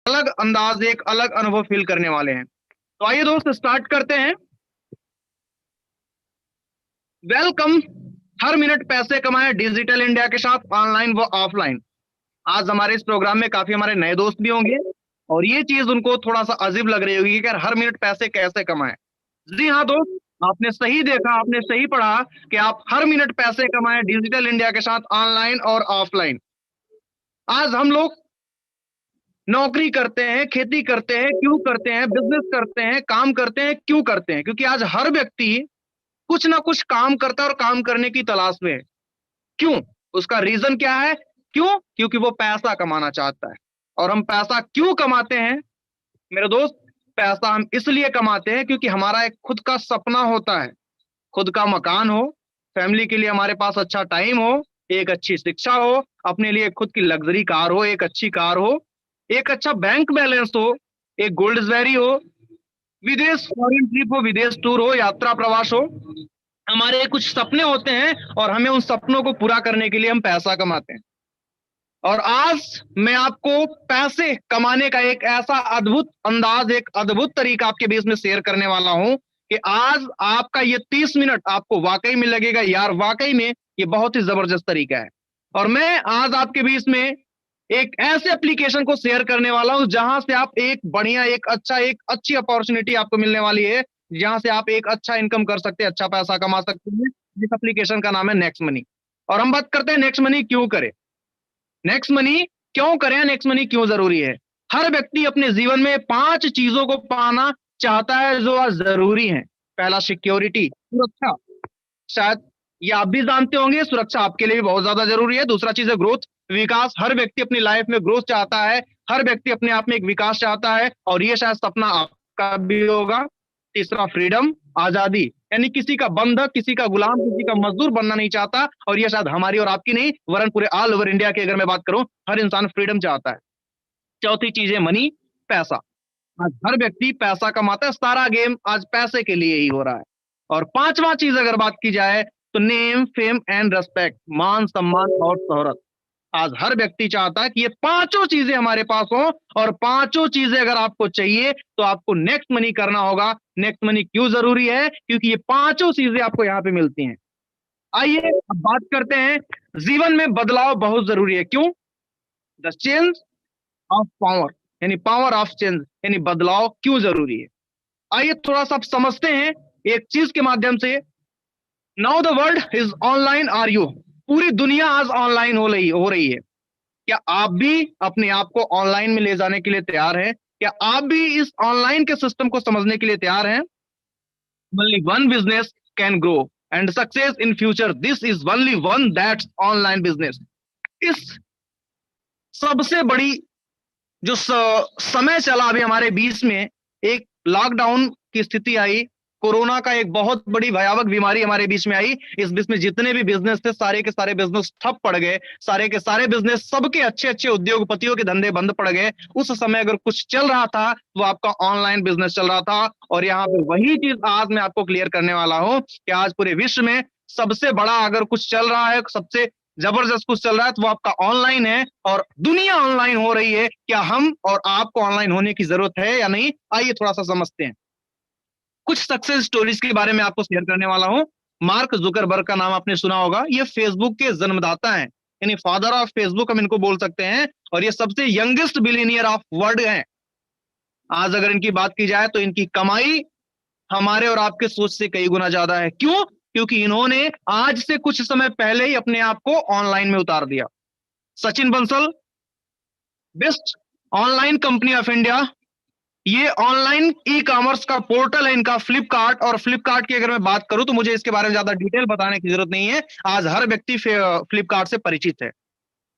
अलग अंदाज, एक अलग अनुभव फील करने वाले हैं। तो आइए दोस्त स्टार्ट करते हैं। वेलकम। हर मिनट पैसे कमाएं डिजिटल इंडिया के साथ, ऑनलाइन व ऑफलाइन। आज हमारे इस प्रोग्राम में काफी हमारे नए दोस्त भी होंगे और ये चीज उनको थोड़ा सा अजीब लग रही होगी कि यार हर मिनट पैसे कैसे कमाएं। जी हाँ दोस्त, आपने सही देखा, आपने सही पढ़ा कि आप हर मिनट पैसे कमाएं डिजिटल इंडिया के साथ, ऑनलाइन और ऑफलाइन। आज हम लोग नौकरी करते हैं, खेती करते हैं, क्यों करते हैं, बिजनेस करते हैं, काम करते हैं, क्यों करते हैं? क्योंकि आज हर व्यक्ति कुछ ना कुछ काम करता है और काम करने की तलाश में है। क्यों? उसका रीजन क्या है? क्यों? क्योंकि वो पैसा कमाना चाहता है। और हम पैसा क्यों कमाते हैं मेरे दोस्त? पैसा हम इसलिए कमाते हैं क्योंकि हमारा एक खुद का सपना होता है। खुद का मकान हो, फैमिली के लिए हमारे पास अच्छा टाइम हो, एक अच्छी शिक्षा हो, अपने लिए खुद की लग्जरी कार हो, एक अच्छी कार हो, एक अच्छा बैंक बैलेंस हो, एक गोल्ड ज्वेलरी हो, विदेश फॉरेन ट्रिप हो, विदेश टूर हो, यात्रा प्रवास हो। हमारे कुछ सपने होते हैं और हमें उन सपनों को पूरा करने के लिए हम पैसा कमाते हैं। और आज मैं आपको पैसे कमाने का एक ऐसा अद्भुत अंदाज, एक अद्भुत तरीका आपके बीच में शेयर करने वाला हूं कि आज आपका ये 30 मिनट आपको वाकई में लगेगा यार वाकई में ये बहुत ही जबरदस्त तरीका है। और मैं आज आपके बीच में एक ऐसे एप्लीकेशन को शेयर करने वाला हूं जहां से आप एक बढ़िया, एक अच्छी अपॉर्चुनिटी आपको मिलने वाली है, जहां से आप एक अच्छा इनकम कर सकते हैं, अच्छा पैसा कमा सकते हैं। जिस एप्लीकेशन का नाम है नेक्स्ट मनी। और हम बात करते हैं नेक्स्ट मनी क्यों करें। नेक्स्ट मनी क्यों करें, नेक्स्ट मनी क्यों जरूरी है? हर व्यक्ति अपने जीवन में 5 चीजों को पाना चाहता है जो आज जरूरी है। पहला सिक्योरिटी, सुरक्षा। शायद ये आप भी जानते होंगे, सुरक्षा आपके लिए भी बहुत ज्यादा जरूरी है। दूसरा चीज है ग्रोथ, विकास। हर व्यक्ति अपनी लाइफ में ग्रोथ चाहता है, हर व्यक्ति अपने आप में एक विकास चाहता है और ये शायद सपना आपका भी होगा। तीसरा फ्रीडम, आजादी। यानी किसी का बंधक, किसी का गुलाम, किसी का मजदूर बनना नहीं चाहता। और ये शायद हमारी और आपकी नहीं वरन पूरे ऑल ओवर इंडिया की अगर मैं बात करूं, हर इंसान फ्रीडम चाहता है। चौथी चीज है मनी, पैसा। आज हर व्यक्ति पैसा कमाता है, सारा गेम आज पैसे के लिए ही हो रहा है। और पांचवा चीज अगर बात की जाए तो नेम, फेम एंड रेस्पेक्ट, मान, सम्मान और शोहरत। आज हर व्यक्ति चाहता है कि ये पांचों चीजें हमारे पास हो। और पांचों चीजें अगर आपको चाहिए तो आपको नेक्स्ट मनी करना होगा। नेक्स्ट मनी क्यों जरूरी है? क्योंकि ये पांचों चीजें आपको यहाँ पे मिलती हैं। आइए अब बात करते हैं, जीवन में बदलाव बहुत जरूरी है। क्यों? द चेंज ऑफ पावर, यानी पावर ऑफ चेंज, यानी बदलाव क्यों जरूरी है। आइए थोड़ा सा आप समझते हैं एक चीज के माध्यम से। Now the world is online, are you? पूरी दुनिया आज ऑनलाइन हो रही है। क्या आप भी अपने आप को ऑनलाइन में ले जाने के लिए तैयार हैं? क्या आप भी इस ऑनलाइन के सिस्टम को समझने के लिए तैयार हैं? Only one business can grow and success in future. This is only one, that's online business. इस सबसे बड़ी जो समय चला अभी हमारे बीच में, एक लॉकडाउन की स्थिति आई, कोरोना का एक बहुत बड़ी भयावह बीमारी हमारे बीच में आई। इस बीच में जितने भी बिजनेस थे सारे के सारे बिजनेस ठप पड़ गए, सारे के सारे बिजनेस, सबके अच्छे अच्छे उद्योगपतियों के धंधे बंद पड़ गए। उस समय अगर कुछ चल रहा था वो आपका ऑनलाइन बिजनेस चल रहा था। और यहाँ पे वही चीज आज मैं आपको क्लियर करने वाला हूँ कि आज पूरे विश्व में सबसे बड़ा अगर कुछ चल रहा है, सबसे जबरदस्त कुछ चल रहा है तो वो आपका ऑनलाइन है। और दुनिया ऑनलाइन हो रही है। क्या हम और आपको ऑनलाइन होने की जरूरत है या नहीं? आइए थोड़ा सा समझते हैं। कुछ सक्सेस स्टोरीज के बारे में आपको शेयर करने वाला हूं। मार्क जुकरबर्ग का नाम आपने सुना होगा। ये फेसबुक के जन्मदाता हैं, यानी फादर ऑफ फेसबुक हम इनको बोल सकते हैं। और ये सबसे यंगेस्ट बिलियनियर ऑफ वर्ल्ड हैं। आज अगर इनकी बात की जाए तो इनकी कमाई हमारे और आपके सोच से कई गुना ज्यादा है। क्यों? क्योंकि इन्होंने आज से कुछ समय पहले ही अपने आप को ऑनलाइन में उतार दिया। Sachin Bansal, best online company of India. ये ऑनलाइन ई कॉमर्स का पोर्टल है इनका, फ्लिपकार्ट। और फ्लिपकार्ट की अगर मैं बात करूं तो मुझे इसके बारे में ज्यादा डिटेल बताने की जरूरत नहीं है, आज हर व्यक्ति फ्लिपकार्ट से परिचित है।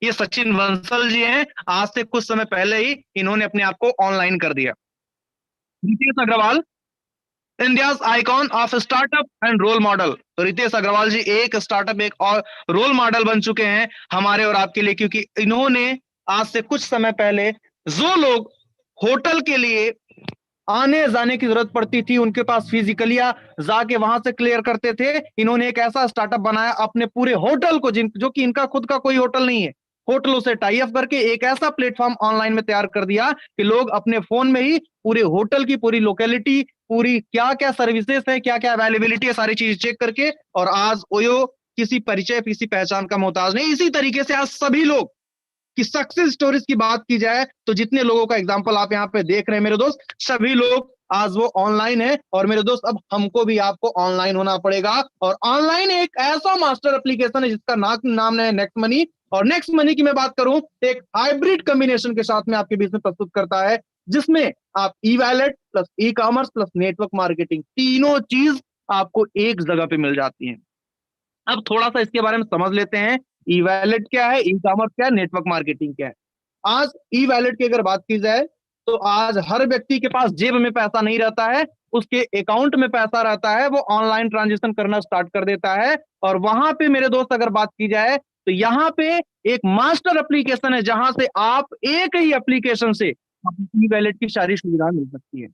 ये सचिन बंसल जी हैं। आज से कुछ समय पहले ही इन्होंने अपने आप को ऑनलाइन कर दिया। Ritesh Agarwal, India icon of startup and role model. तो रितेश अग्रवाल जी एक स्टार्टअप, एक और रोल मॉडल बन चुके हैं हमारे और आपके लिए। क्योंकि इन्होंने आज से कुछ समय पहले जो लोग होटल के लिए आने जाने की जरूरत पड़ती थी, उनके पास फिजिकली जाके वहां से क्लियर करते थे, इन्होंने एक ऐसा स्टार्टअप बनाया अपने पूरे होटल को, जो कि इनका खुद का कोई होटल नहीं है, होटलों से टाई अप करके एक ऐसा प्लेटफॉर्म ऑनलाइन में तैयार कर दिया कि लोग अपने फोन में ही पूरे होटल की पूरी लोकेलिटी, पूरी क्या क्या सर्विसेज है, क्या क्या अवेलेबिलिटी है, सारी चीज चेक करके, और आज ओयो किसी परिचय, किसी पहचान का मोहताज नहीं। इसी तरीके से आज सभी लोग की सक्सेस स्टोरीज की बात की जाए तो जितने लोगों का एग्जांपल आप यहाँ पे देख रहे हैं मेरे दोस्त, सभी लोग आज वो ऑनलाइन है। और मेरे दोस्त अब हमको भी आपको ऑनलाइन होना पड़ेगा, और ऑनलाइन एक ऐसा मास्टर एप्लीकेशन है जिसका नाम है नेक्स्ट मनी। और नेक्स्ट मनी की मैं बात करूं तो एक हाइब्रिड कॉम्बिनेशन के साथ में आपके बीच में प्रस्तुत करता है, जिसमें आप e wallet plus e commerce plus network marketing, तीनों चीज आपको एक जगह पे मिल जाती है। अब थोड़ा सा इसके बारे में समझ लेते हैं, ई वैलेट क्या है, ई कॉमर्स क्या है, नेटवर्क मार्केटिंग क्या है। आज ई वैलेट की अगर बात की जाए तो आज हर व्यक्ति के पास जेब में पैसा नहीं रहता है, उसके अकाउंट में पैसा रहता है, वो ऑनलाइन ट्रांजेक्शन करना स्टार्ट कर देता है। और वहां पे मेरे दोस्त अगर बात की जाए तो यहाँ पे एक मास्टर एप्लीकेशन है जहां से आप एक ही एप्लीकेशन से ई वैलेट की सारी सुविधा मिल सकती है।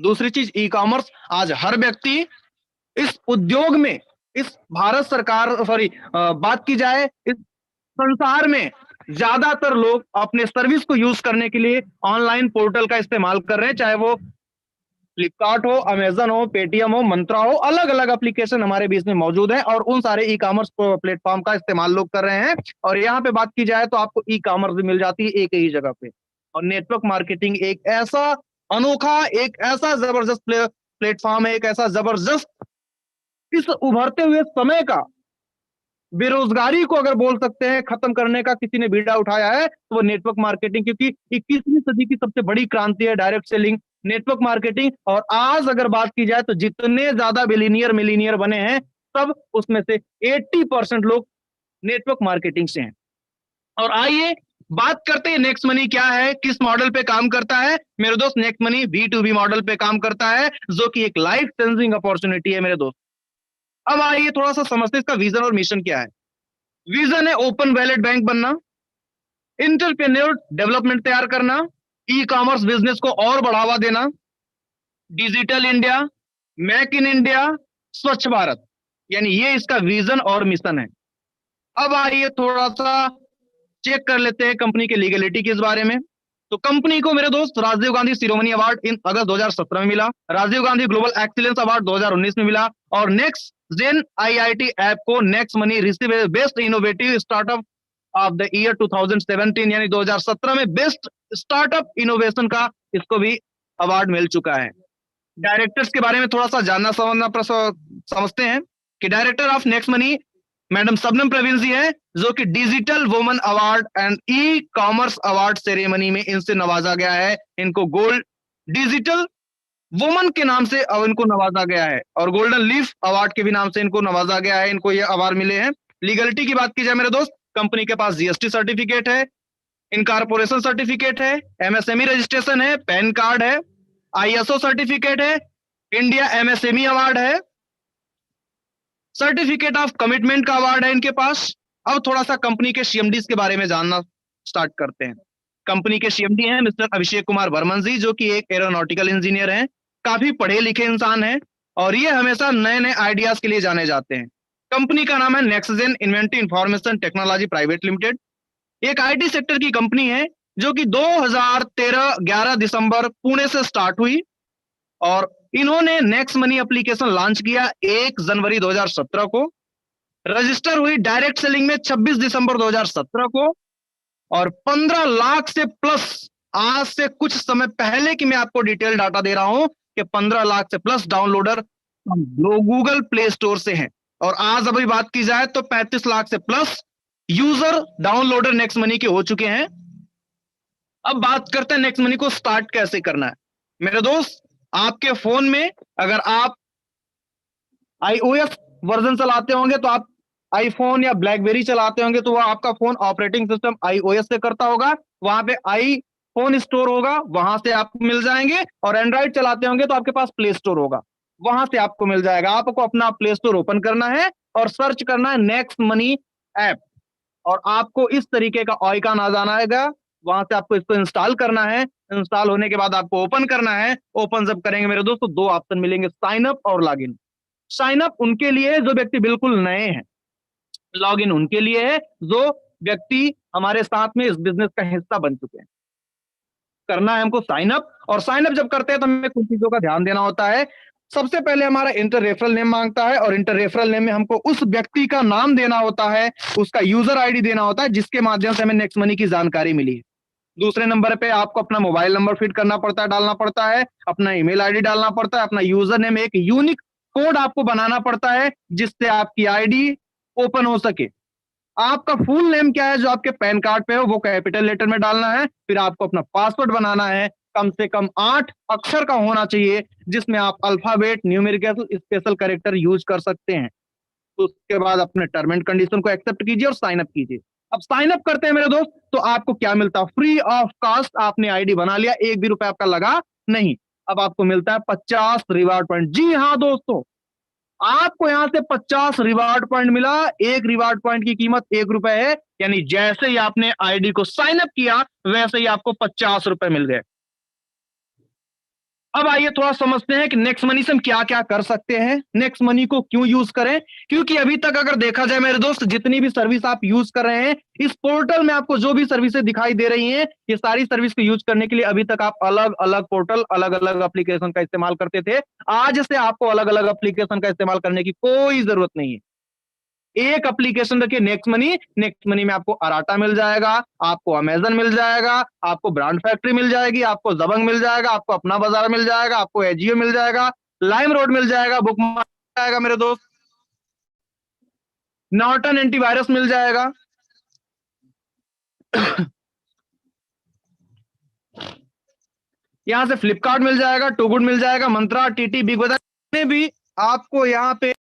दूसरी चीज ई कॉमर्स, आज हर व्यक्ति इस उद्योग में, इस भारत सरकार सॉरी बात की जाए इस संसार में ज्यादातर लोग अपने सर्विस को यूज करने के लिए ऑनलाइन पोर्टल का इस्तेमाल कर रहे हैं, चाहे वो फ्लिपकार्ट हो, अमेजन हो, पेटीएम हो, मंत्रा हो, अलग अलग एप्लीकेशन हमारे बीच में मौजूद है और उन सारे ई कॉमर्स प्लेटफॉर्म का इस्तेमाल लोग कर रहे हैं। और यहाँ पे बात की जाए तो आपको ई कॉमर्स भी मिल जाती है एक ही जगह पे। और नेटवर्क मार्केटिंग एक ऐसा अनोखा, एक ऐसा जबरदस्त प्लेटफॉर्म है, एक ऐसा जबरदस्त इस उभरते हुए समय का बेरोजगारी को अगर बोल सकते हैं खत्म करने का किसी ने बीड़ा उठाया है तो वो नेटवर्क मार्केटिंग, क्योंकि 21वीं सदी की सबसे बड़ी क्रांति है डायरेक्ट सेलिंग, नेटवर्क मार्केटिंग। और आज अगर बात की जाए तो जितने ज्यादा बिलियनियर मिलीनियर बने हैं सब उसमें से 80% लोग नेटवर्क मार्केटिंग से हैं। और आइए बात करते हैं नेक्स्ट मनी क्या है, किस मॉडल पे काम करता है। मेरे दोस्त नेक्स्ट मनी B2B मॉडल पे काम करता है, जो कि एक लाइफ चेंजिंग अपॉर्चुनिटी है मेरे दोस्त। अब आइए थोड़ा सा समझते हैं इसका विजन और मिशन क्या है। विजन है ओपन वैलेट बैंक बनना, इंटरप्रेन्योर डेवलपमेंट तैयार करना, ई कॉमर्स बिजनेस को और बढ़ावा देना, digital India, make in India, स्वच्छ भारत, यानी ये इसका विजन और मिशन है। अब आइए थोड़ा सा चेक कर लेते हैं कंपनी के लीगलिटी के इस बारे में। तो कंपनी को मेरे दोस्त Rajiv Gandhi Shiromani award in August 2017 में मिला, Rajiv Gandhi global excellence award 2019 में मिला, और नेक्स्ट जेन आईआईटी ऐप को Next Money receive best innovative startup of the year 2017, यानी 2017 में बेस्ट स्टार्टअप इनोवेशन का इसको भी अवार्ड मिल चुका है। डायरेक्टर्स के बारे में थोड़ा सा जानना समझते हैं कि director of next money madam Shabnam Praveen ji है, जो कि digital woman award and e commerce award ceremony में इनसे नवाजा गया है। इनको गोल्ड डिजिटल वुमन के नाम से अब इनको नवाजा गया है, और गोल्डन लीफ अवार्ड के भी नाम से इनको नवाजा गया है, इनको ये अवार्ड मिले हैं। लीगलिटी की बात की जाए मेरे दोस्त, कंपनी के पास जीएसटी सर्टिफिकेट है, इनकॉर्पोरेशन सर्टिफिकेट है, एमएसएमई रजिस्ट्रेशन है, पैन कार्ड है, आईएसओ सर्टिफिकेट है, इंडिया एमएसएमई अवार्ड है, सर्टिफिकेट ऑफ कमिटमेंट का अवार्ड है इनके पास। अब थोड़ा सा कंपनी के सीएमडी के बारे में जानना स्टार्ट करते हैं। कंपनी के सीएमडी हैं मिस्टर अभिषेक कुमार वर्मन जी, जो कि एक एरोनॉटिकल इंजीनियर हैं, काफी पढ़े लिखे इंसान हैं, और ये हमेशा नए नए आइडियाज के लिए जाने जाते हैं। कंपनी का नाम है NexGen inventive information technology private limited, एक आईटी सेक्टर की कंपनी है जो कि 2013 11 दिसंबर पुणे से स्टार्ट हुई, और इन्होंने नेक्स्ट मनी एप्लीकेशन लॉन्च किया 1 जनवरी 2017 को, रजिस्टर हुई डायरेक्ट सेलिंग में 26 दिसंबर 2017 को, और 15 लाख से प्लस, आज से कुछ समय पहले की मैं आपको डिटेल डाटा दे रहा हूं कि 15 लाख से plus downloader Google play store से हैं। और आज अभी बात की जाए तो 35 लाख से plus user downloader next money के हो चुके हैं। अब बात करते हैं नेक्स्ट मनी को स्टार्ट कैसे करना है। मेरे दोस्त, आपके फोन में अगर आप iOS वर्जन चलाते होंगे तो आप आईफोन या ब्लैकबेरी चलाते होंगे तो वह आपका फोन ऑपरेटिंग सिस्टम iOS से करता होगा, वहां पे आईफोन स्टोर होगा, वहां से आपको मिल जाएंगे। और एंड्रॉइड चलाते होंगे तो आपके पास प्ले स्टोर होगा, वहां से आपको मिल जाएगा। आपको अपना प्ले स्टोर ओपन करना है और सर्च करना है नेक्स्ट मनी ऐप, और आपको इस तरीके का आइकन आ जाना है, वहां से आपको इसको इंस्टॉल करना है। इंस्टॉल होने के बाद आपको ओपन करना है। ओपन जब करेंगे मेरे दोस्तों, 2 ऑप्शन मिलेंगे, साइन अप और लॉग इन। साइन अप उनके लिए जो व्यक्ति बिल्कुल नए हैं, लॉग इन उनके लिए है जो व्यक्ति हमारे साथ में इस बिजनेस का हिस्सा बन चुके हैं। करना है हमको साइन अप, और साइन अप जब करते हैं तो हमें कुछ चीजों का ध्यान देना होता है। सबसे पहले हमारा इंटर रेफरल नेम मांगता है, और इंटर रेफरल नेम में हमको उस व्यक्ति का नाम देना होता है, उसका यूजर आईडी देना होता है, जिसके माध्यम से हमें नेक्स्ट मनी की जानकारी मिली है। दूसरे नंबर पे आपको अपना मोबाइल नंबर फिट करना पड़ता है, डालना पड़ता है, अपना ईमेल आईडी डालना पड़ता है, अपना यूजर नेम, एक यूनिक कोड आपको बनाना पड़ता है जिससे आपकी आईडी ओपन हो सके। आपका फुल नेम क्या है जो आपके पैन कार्ड पे हो, वो कैपिटल लेटर में डालना है। फिर आपको अपना पासवर्ड बनाना है, कम से कम 8 अक्षर का होना चाहिए, जिसमें आप alphabet, numerical, special character use कर सकते हैं। तो उसके बाद अपने टर्म एंड कंडीशन को एक्सेप्ट कीजिए और साइन अप कीजिए। अब साइन अप करते हैं मेरे दोस्त, तो आपको क्या मिलता है? फ्री ऑफ कास्ट आपने आईडी बना लिया, एक भी रुपए आपका लगा नहीं। अब आपको मिलता है 50 रिवार्ड पॉइंट। जी हाँ दोस्तों, आपको यहां से 50 रिवार्ड पॉइंट मिला। एक रिवार्ड पॉइंट की कीमत 1 रुपए है, यानी जैसे ही आपने आईडी को साइन अप किया वैसे ही आपको 50 रुपए मिल गए। अब आइए थोड़ा समझते हैं कि नेक्स्ट मनी से हम क्या क्या कर सकते हैं, नेक्स्ट मनी को क्यों यूज करें। क्योंकि अभी तक अगर देखा जाए मेरे दोस्त, जितनी भी सर्विस आप यूज कर रहे हैं, इस पोर्टल में आपको जो भी सर्विसेज दिखाई दे रही हैं, ये सारी सर्विस को यूज करने के लिए अभी तक आप अलग अलग पोर्टल, अलग अलग एप्लीकेशन का इस्तेमाल करते थे। आज से आपको अलग अलग एप्लीकेशन का इस्तेमाल करने की कोई जरूरत नहीं है। एक एप्लीकेशन रखिए नेक्स्ट मनी। नेक्स्ट मनी में आपको अराटा मिल जाएगा, आपको अमेजन मिल जाएगा, आपको ब्रांड फैक्ट्री मिल जाएगी, आपको दबंग मिल जाएगा, आपको अपना बाजार मिल जाएगा, आपको एजियो मिल जाएगा, लाइम रोड मिल जाएगा, बुक मिल जाएगा मेरे दोस्त, नॉर्टन एंटीवायरस मिल जाएगा। यहां से फ्लिपकार्ट मिल जाएगा, टू गुड मिल जाएगा, मंत्रा, टीटी, बिग बाजार में भी आपको यहाँ पे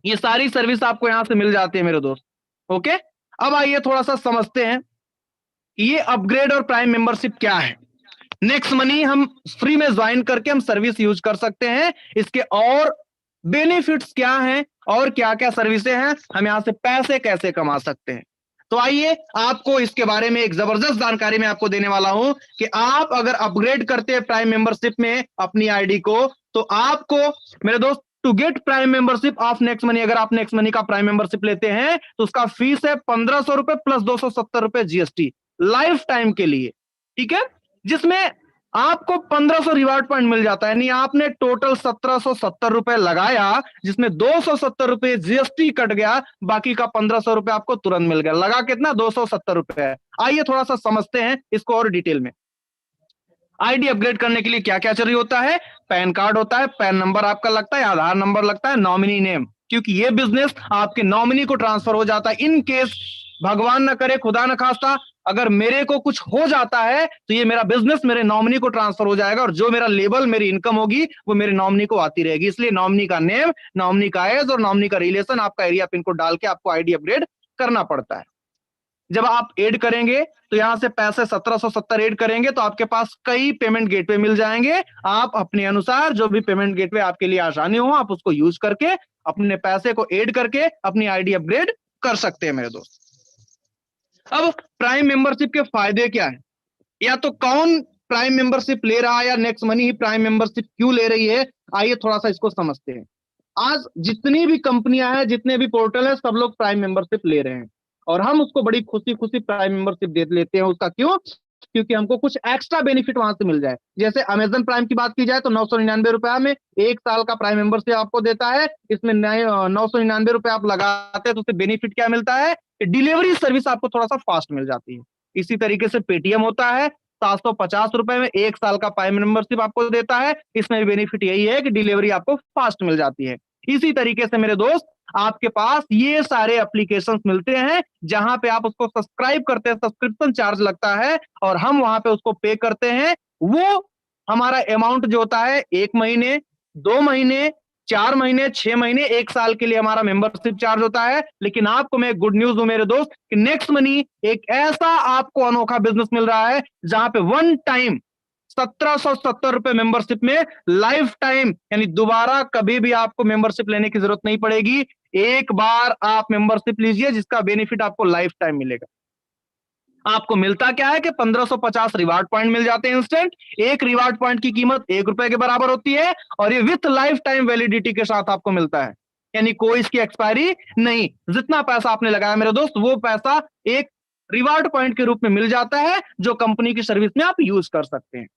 ये सारी सर्विस आपको यहां से मिल जाती है मेरे दोस्त। ओके, अब आइए थोड़ा सा समझते हैं ये अपग्रेड और प्राइम मेंबरशिप क्या है। नेक्स्ट मनी हम फ्री में ज्वाइन करके हम सर्विस यूज कर सकते हैं। इसके और बेनिफिट्स क्या हैं और क्या क्या सर्विसेज हैं, हम यहां से पैसे कैसे कमा सकते हैं। तो आइए आपको इसके बारे में एक जबरदस्त जानकारी मैं आपको देने वाला हूं कि आप अगर अपग्रेड करते हैं प्राइम मेंबरशिप में अपनी आईडी को, तो आपको मेरे दोस्त to get prime membership of next Money, अगर आप नेक्स्ट मनी का प्राइम मेंबरशिप लेते हैं तो उसका फीस है 1500 रुपए प्लस 270 रुपए जीएसटी लाइफ टाइम के लिए। ठीक है, जिसमें आपको 1500 रिवार्ड पॉइंट मिल जाता है, यानी आपने टोटल 1770 रुपए लगाया, जिसमें 270 रुपए जीएसटी कट गया, बाकी का 1500 रुपए आपको तुरंत मिल गया। लगा कितना? 270 रुपए। आइए थोड़ा सा समझते हैं इसको और डिटेल में। आईडी अपग्रेड करने के लिए क्या क्या जरूरी होता है? पैन कार्ड होता है, पैन नंबर आपका लगता है, आधार नंबर लगता है, नॉमिनी नेम, क्योंकि ये बिजनेस आपके नॉमिनी को ट्रांसफर हो जाता है। इन केस भगवान न करे, खुदा न खास्ता, अगर मेरे को कुछ हो जाता है तो ये मेरा बिजनेस मेरे नॉमिनी को ट्रांसफर हो जाएगा, और जो मेरा लेवल, मेरी इनकम होगी वो मेरे नॉमिनी को आती रहेगी। इसलिए नॉमिनी का नेम, नॉमिनी का एज और नॉमिनी का रिलेशन, आपका एरिया पिन कोड डाल के आपको आईडी अपग्रेड करना पड़ता है। जब आप ऐड करेंगे तो यहां से पैसे 1770 ऐड करेंगे तो आपके पास कई पेमेंट गेटवे मिल जाएंगे। आप अपने अनुसार जो भी पेमेंट गेटवे आपके लिए आसानी हो, आप उसको यूज करके अपने पैसे को ऐड करके अपनी आईडी अपग्रेड कर सकते हैं मेरे दोस्त। अब प्राइम मेंबरशिप के फायदे क्या है, या तो कौन प्राइम मेंबरशिप ले रहा है, या नेक्स्ट मनी ही प्राइम मेंबरशिप क्यों ले रही है, आइए थोड़ा सा इसको समझते हैं। आज जितनी भी कंपनियां हैं, जितने भी पोर्टल है, सब लोग प्राइम मेंबरशिप ले रहे हैं, और हम उसको बड़ी खुशी खुशी प्राइम मेंबरशिप दे लेते हैं। उसका क्यों? क्योंकि हमको कुछ एक्स्ट्रा बेनिफिट वहां से मिल जाए। जैसे अमेजन प्राइम की बात की जाए तो 999 रुपया में 1 साल का प्राइम मेंबरशिप आपको देता है। इसमें 999 रुपये आप लगाते हैं तो उससे बेनिफिट क्या मिलता है? डिलीवरी सर्विस आपको थोड़ा सा फास्ट मिल जाती है। इसी तरीके से पेटीएम होता है, 750 रुपए में 1 साल का प्राइम मेंबरशिप आपको देता है। इसमें भी बेनिफिट यही है कि डिलीवरी आपको फास्ट मिल जाती है। इसी तरीके से मेरे दोस्त आपके पास ये सारे एप्लीकेशंस मिलते हैं, जहां पे आप उसको सब्सक्राइब करते हैं, सब्सक्रिप्शन चार्ज लगता है और हम वहां पे उसको पे करते हैं। वो हमारा अमाउंट जो होता है 1 महीने, 2 महीने, 4 महीने, 6 महीने, 1 साल के लिए हमारा मेंबरशिप चार्ज होता है। लेकिन आपको मैं गुड न्यूज दूं मेरे दोस्त कि नेक्स्ट मनी एक ऐसा आपको अनोखा बिजनेस मिल रहा है जहां पे वन टाइम 1770 रुपए मेंबरशिप में लाइफ टाइम, यानी दोबारा कभी भी आपको मेंबरशिप लेने की जरूरत नहीं पड़ेगी। एक बार आप मेंबरशिप लीजिए जिसका बेनिफिट आपको लाइफ टाइम मिलेगा। आपको मिलता क्या है कि 1550 रिवार्ड पॉइंट मिल जाते हैं इंस्टेंट। एक रिवार्ड पॉइंट की कीमत 1 रुपए के बराबर होती है, और ये विथ लाइफ टाइम वैलिडिटी के साथ आपको मिलता है। यानी कोई इसकी एक्सपायरी नहीं। जितना पैसा आपने लगाया मेरे दोस्त, वो पैसा एक रिवार्ड पॉइंट के रूप में मिल जाता है, जो कंपनी की सर्विस में आप यूज कर सकते हैं।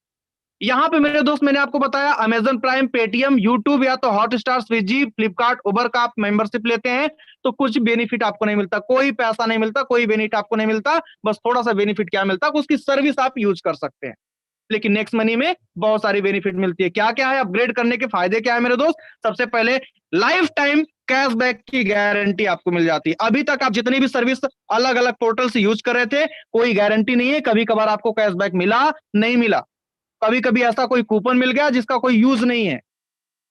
यहां पे मेरे दोस्त मैंने आपको बताया, अमेजन प्राइम, पेटीएम, यूट्यूब या तो हॉटस्टार, स्विगी, फ्लिपकार्ट, उबर का आप मेंबरशिप लेते हैं तो कुछ बेनिफिट आपको नहीं मिलता, कोई पैसा नहीं मिलता, कोई बेनिफिट आपको नहीं मिलता। बस थोड़ा सा बेनिफिट क्या मिलता है, उसकी सर्विस आप यूज कर सकते हैं। लेकिन नेक्स्ट मनी में बहुत सारी बेनिफिट मिलती है। क्या क्या है, अपग्रेड करने के फायदे क्या है मेरे दोस्त? सबसे पहले लाइफ टाइम कैशबैक की गारंटी आपको मिल जाती है। अभी तक आप जितनी भी सर्विस अलग अलग पोर्टल से यूज कर रहे थे, कोई गारंटी नहीं है कभी कभार आपको कैशबैक मिला नहीं मिला। कभी कभी ऐसा कोई कूपन मिल गया जिसका कोई यूज नहीं है,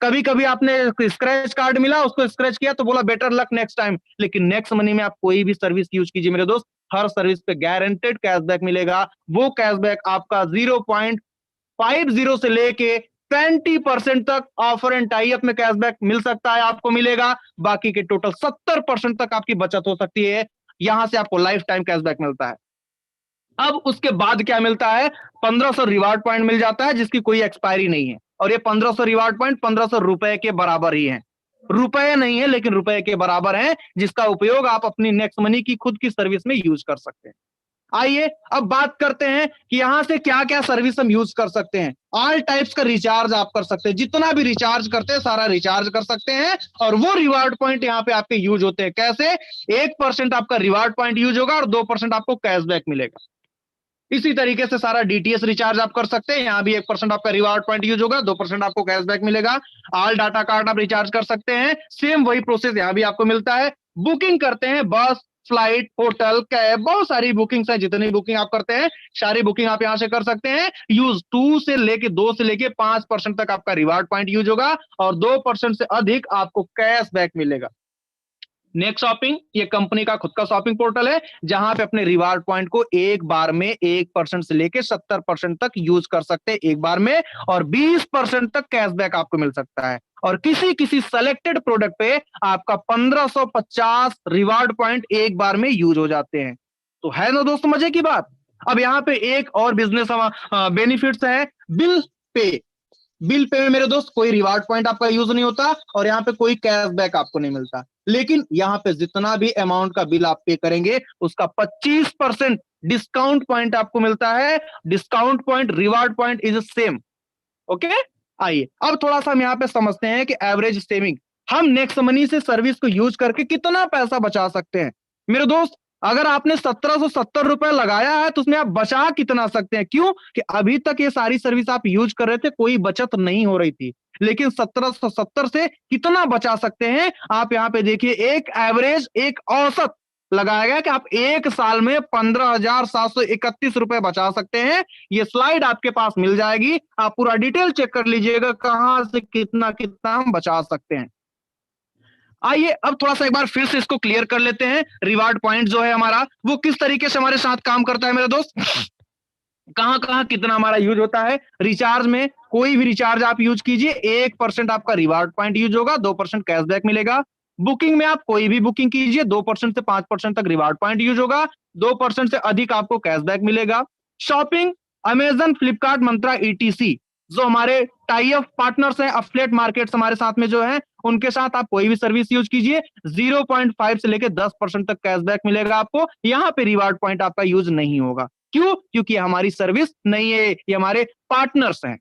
कभी कभी आपने स्क्रैच कार्ड मिला, उसको स्क्रैच किया तो बोला बेटर लक नेक्स्ट टाइम। लेकिन नेक्स्ट मनी में आप कोई भी सर्विस यूज कीजिए मेरे दोस्त, हर सर्विस पे गारंटेड कैशबैक मिलेगा। वो कैशबैक आपका 0.50 से लेके 20% तक ऑफर एंड टाई अप में कैशबैक मिल सकता है, आपको मिलेगा। बाकी के टोटल 70% तक आपकी बचत हो सकती है। यहां से आपको लाइफ टाइम कैशबैक मिलता है। अब उसके बाद क्या मिलता है, 1500 रिवार्ड पॉइंट मिल जाता है जिसकी कोई एक्सपायरी नहीं है। और ये 1500 रिवार्ड पॉइंट 1500 रुपए के बराबर ही है, रुपए नहीं है लेकिन रुपए के बराबर है, जिसका उपयोग आप अपनी नेक्स्ट मनी की खुद की सर्विस में यूज कर सकते हैं। आइए अब बात करते हैं कि यहां से क्या क्या सर्विस हम यूज कर सकते हैं। ऑल टाइप्स का रिचार्ज आप कर सकते हैं, जितना भी रिचार्ज करते हैं सारा रिचार्ज कर सकते हैं। और वो रिवार्ड पॉइंट यहाँ पे आपके यूज होते हैं कैसे, 1% आपका रिवार्ड पॉइंट यूज होगा और 2% आपको कैशबैक मिलेगा। इसी तरीके से सारा डीटीएस रिचार्ज आप कर सकते हैं, यहाँ भी 1% आपका रिवार्ड पॉइंट यूज होगा, 2% आपको कैशबैक मिलेगा। ऑल डाटा कार्ड आप रिचार्ज कर सकते हैं, सेम वही प्रोसेस यहाँ भी आपको मिलता है। बुकिंग करते हैं बस, फ्लाइट, होटल, कैब, बहुत सारी बुकिंग्स है, जितनी बुकिंग आप करते हैं सारी बुकिंग आप यहाँ से कर सकते हैं। यूज 2 से लेके 5% तक आपका रिवार्ड पॉइंट यूज होगा और 2% से अधिक आपको कैशबैक मिलेगा। नेक्स्ट शॉपिंग, ये कंपनी का खुद का शॉपिंग पोर्टल है, जहां पे अपने रिवार्ड पॉइंट को एक बार में 1% से लेके 70% तक यूज कर सकते हैं एक बार में, और 20% तक कैशबैक आपको मिल सकता है। और किसी किसी सेलेक्टेड प्रोडक्ट पे आपका 1550 रिवार्ड पॉइंट एक बार में यूज हो जाते हैं। तो है ना दोस्तों मजे की बात। अब यहाँ पे एक और बिजनेस बेनिफिट्स है, बिल पे। बिल पे में मेरे दोस्त कोई रिवार्ड पॉइंट आपका यूज नहीं होता और यहाँ पे कोई कैशबैक आपको नहीं मिलता। लेकिन यहाँ पे जितना भी अमाउंट का बिल आप पे करेंगे उसका 25% डिस्काउंट पॉइंट आपको मिलता है। Discount point, reward point is same. Okay, आइए अब थोड़ा सा हम यहाँ पे समझते हैं कि एवरेज सेविंग, हम नेक्स्ट मनी से सर्विस को यूज करके कितना पैसा बचा सकते हैं। मेरे दोस्त, अगर आपने 1770 रुपए लगाया है तो उसमें आप बचा कितना सकते हैं? क्यों कि अभी तक ये सारी सर्विस आप यूज कर रहे थे, कोई बचत नहीं हो रही थी। लेकिन 1770 से कितना बचा सकते हैं आप यहाँ पे देखिए, एक एवरेज, एक औसत लगाया गया कि आप एक साल में 15,731 रुपए बचा सकते हैं। ये स्लाइड आपके पास मिल जाएगी, आप पूरा डिटेल चेक कर लीजिएगा कहां से कितना कितना हम बचा सकते हैं। आइए अब थोड़ा सा एक बार फिर से इसको क्लियर कर लेते हैं। रिवार्ड पॉइंट जो है हमारा, वो किस तरीके से हमारे साथ काम करता है मेरे दोस्त, कहां कहां कितना हमारा यूज होता है। रिचार्ज में कोई भी रिचार्ज आप यूज कीजिए, 1% आपका रिवार्ड पॉइंट यूज होगा, 2% कैशबैक मिलेगा। बुकिंग में आप कोई भी बुकिंग कीजिए, 2% से 5% तक रिवार्ड पॉइंट यूज होगा, 2% से अधिक आपको कैशबैक मिलेगा। शॉपिंग, अमेजन, फ्लिपकार्ट, मंत्रा, ईटीसी, जो हमारे टाई अप पार्टनर्स हैं, अफिलिएट मार्केट्स हमारे साथ में जो है, उनके साथ आप कोई भी सर्विस यूज कीजिए, 0.5 से लेके 10% तक कैशबैक मिलेगा आपको। यहाँ पे रिवार्ड पॉइंट आपका यूज नहीं होगा। क्यों? क्योंकि हमारी सर्विस नहीं है, ये हमारे पार्टनर्स हैं।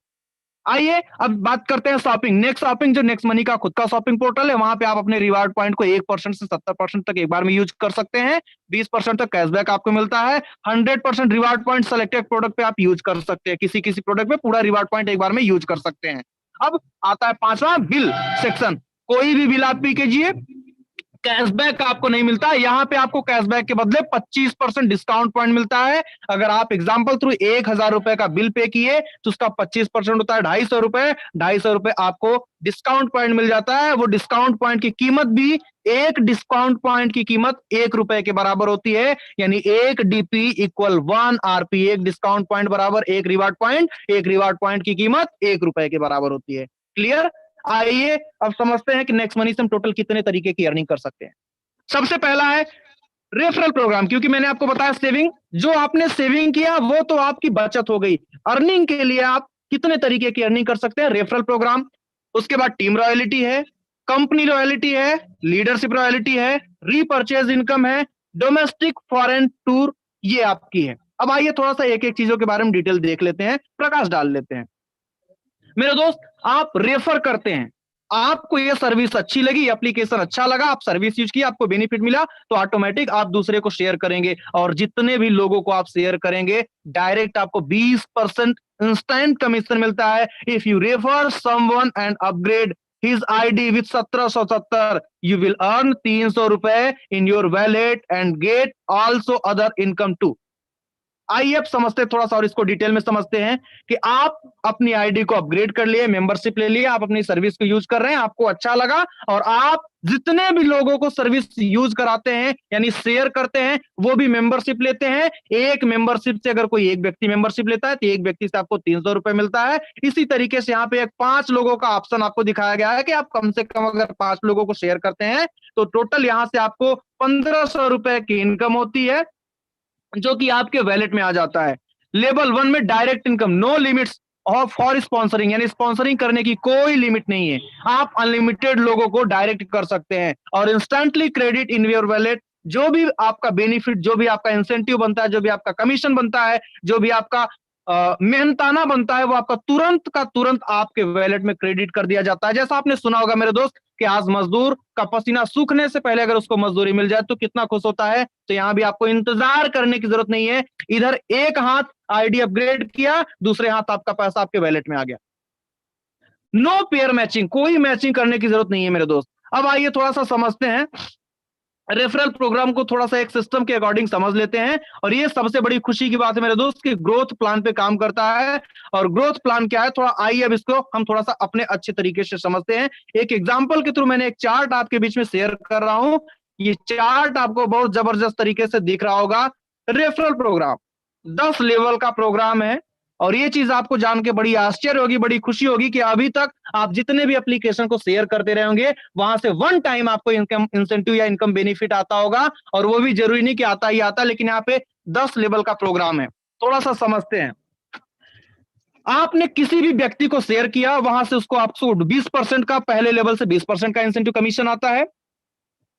आइए अब बात करते हैं शॉपिंग। नेक्स्ट शॉपिंग जो नेक्स्ट मनी का खुद का शॉपिंग पोर्टल है, वहां पे आप अपने रिवार्ड पॉइंट को 1% से 70% तक एक बार में यूज कर सकते हैं। 20% तक कैशबैक आपको मिलता है। 100% रिवार्ड पॉइंट सेलेक्टेड प्रोडक्ट पे आप यूज कर सकते हैं, किसी किसी प्रोडक्ट पे पूरा रिवार्ड पॉइंट एक बार में यूज कर सकते हैं। अब आता है पांचवा, बिल सेक्शन। कोई भी बिल आप पे कीजिए, कैशबैक आपको नहीं मिलता। यहाँ पे आपको कैशबैक के बदले 25% डिस्काउंट पॉइंट मिलता है। अगर आप एग्जांपल थ्रू 1,000 रुपए का बिल पे किए तो उसका 25% होता है 250 रुपए। 250 रुपए आपको डिस्काउंट पॉइंट मिल जाता है। वो डिस्काउंट पॉइंट की कीमत भी, एक डिस्काउंट पॉइंट की कीमत 1 रुपए के बराबर होती है। यानी 1 डीपी इक्वल 1 आरपी, एक डिस्काउंट पॉइंट बराबर एक रिवार्ड पॉइंट, एक रिवार्ड पॉइंट की कीमत 1 रुपए के बराबर होती है। क्लियर? आइए अब समझते हैं कि नेक्स्ट मनी से हम टोटल कितने तरीके की अर्निंग कर सकते हैं। सबसे पहला है रेफरल प्रोग्राम, क्योंकि मैंने आपको बताया सेविंग, जो आपने सेविंग किया वो तो आपकी बचत हो गई। अर्निंग के लिए आप कितने तरीके की अर्निंग कर सकते हैं, रेफरल प्रोग्राम। उसके बाद टीम रॉयल्टी है, कंपनी रॉयल्टी है, लीडरशिप रॉयल्टी है, रीपर्चेज इनकम है, डोमेस्टिक फॉरेन टूर, ये आपकी है। अब आइए थोड़ा सा एक एक चीजों के बारे में डिटेल देख लेते हैं, प्रकाश डाल लेते हैं। मेरे दोस्त, आप रेफर करते हैं, आपको ये सर्विस अच्छी लगी, एप्लीकेशन अच्छा लगा, आप सर्विस यूज किया, आपको बेनिफिट मिला, तो ऑटोमेटिक आप दूसरे को शेयर करेंगे, और जितने भी लोगों को आप शेयर करेंगे डायरेक्ट आपको 20% इंस्टेंट कमीशन मिलता है। If you refer someone and upgrade his ID with 1770, you will earn 300 रुपए in your wallet and get also other income too. आइए अब समझते हैं थोड़ा सा और इसको डिटेल में समझते हैं कि आप अपनी आईडी को अपग्रेड कर लिए, मेंबरशिप ले लिए, आप अपनी सर्विस को यूज कर रहे हैं, आपको अच्छा लगा, और आप जितने भी लोगों को सर्विस यूज कराते हैं यानी शेयर करते हैं वो भी मेंबरशिप लेते हैं। एक मेंबरशिप से अगर कोई एक व्यक्ति मेंबरशिप लेता है तो एक व्यक्ति से आपको 300 रुपए मिलता है। इसी तरीके से यहाँ पे एक 5 लोगों का ऑप्शन आपको दिखाया गया है कि आप कम से कम अगर 5 लोगों को शेयर करते हैं तो टोटल यहाँ से आपको 1500 रुपए की इनकम होती है, जो कि आपके वैलेट में आ जाता है। लेवल 1 में डायरेक्ट इनकम, नो लिमिट्स और फॉर स्पॉन्सरिंग, यानी स्पॉन्सरिंग करने की कोई लिमिट नहीं है, आप अनलिमिटेड लोगों को डायरेक्ट कर सकते हैं और instantly credit in your wallet. जो भी आपका बेनिफिट, जो भी आपका इंसेंटिव बनता है, जो भी आपका कमीशन बनता है, जो भी आपका मेहनताना बनता है, वो आपका तुरंत का तुरंत आपके वैलेट में क्रेडिट कर दिया जाता है। जैसा आपने सुना होगा मेरे दोस्त कि आज मजदूर का पसीना सूखने से पहले अगर उसको मजदूरी मिल जाए तो कितना खुश होता है, तो यहाँ भी आपको इंतजार करने की जरूरत नहीं है। इधर एक हाथ आईडी अपग्रेड किया, दूसरे हाथ आपका पैसा आपके वैलेट में आ गया। नो पेयर मैचिंग, कोई मैचिंग करने की जरूरत नहीं है मेरे दोस्त। अब आइए थोड़ा सा समझते हैं रेफरल प्रोग्राम को, थोड़ा सा एक सिस्टम के अकॉर्डिंग समझ लेते हैं। और ये सबसे बड़ी खुशी की बात है मेरे दोस्त कि ग्रोथ प्लान पे काम करता है। और ग्रोथ प्लान क्या है, थोड़ा आइए अब इसको हम थोड़ा सा अपने अच्छे तरीके से समझते हैं। एक एग्जांपल के थ्रू मैंने एक चार्ट आपके बीच में शेयर कर रहा हूं। ये चार्ट आपको बहुत जबरदस्त तरीके से दिख रहा होगा। रेफरल प्रोग्राम 10 लेवल का प्रोग्राम है, और ये चीज आपको जान के बड़ी आश्चर्य होगी, बड़ी खुशी होगी कि अभी तक आप जितने भी एप्लीकेशन को शेयर करते रहे होंगे वहां से वन टाइम आपको इनकम इंसेंटिव या इनकम बेनिफिट आता होगा। और वो भी जरूरी नहीं कि आता ही आता, लेकिन यहाँ पे 10 लेवल का प्रोग्राम है। थोड़ा सा समझते हैं। आपने किसी भी व्यक्ति को शेयर किया, वहां से उसको आपको 20% का, पहले लेवल से 20% का इंसेंटिव कमीशन आता है।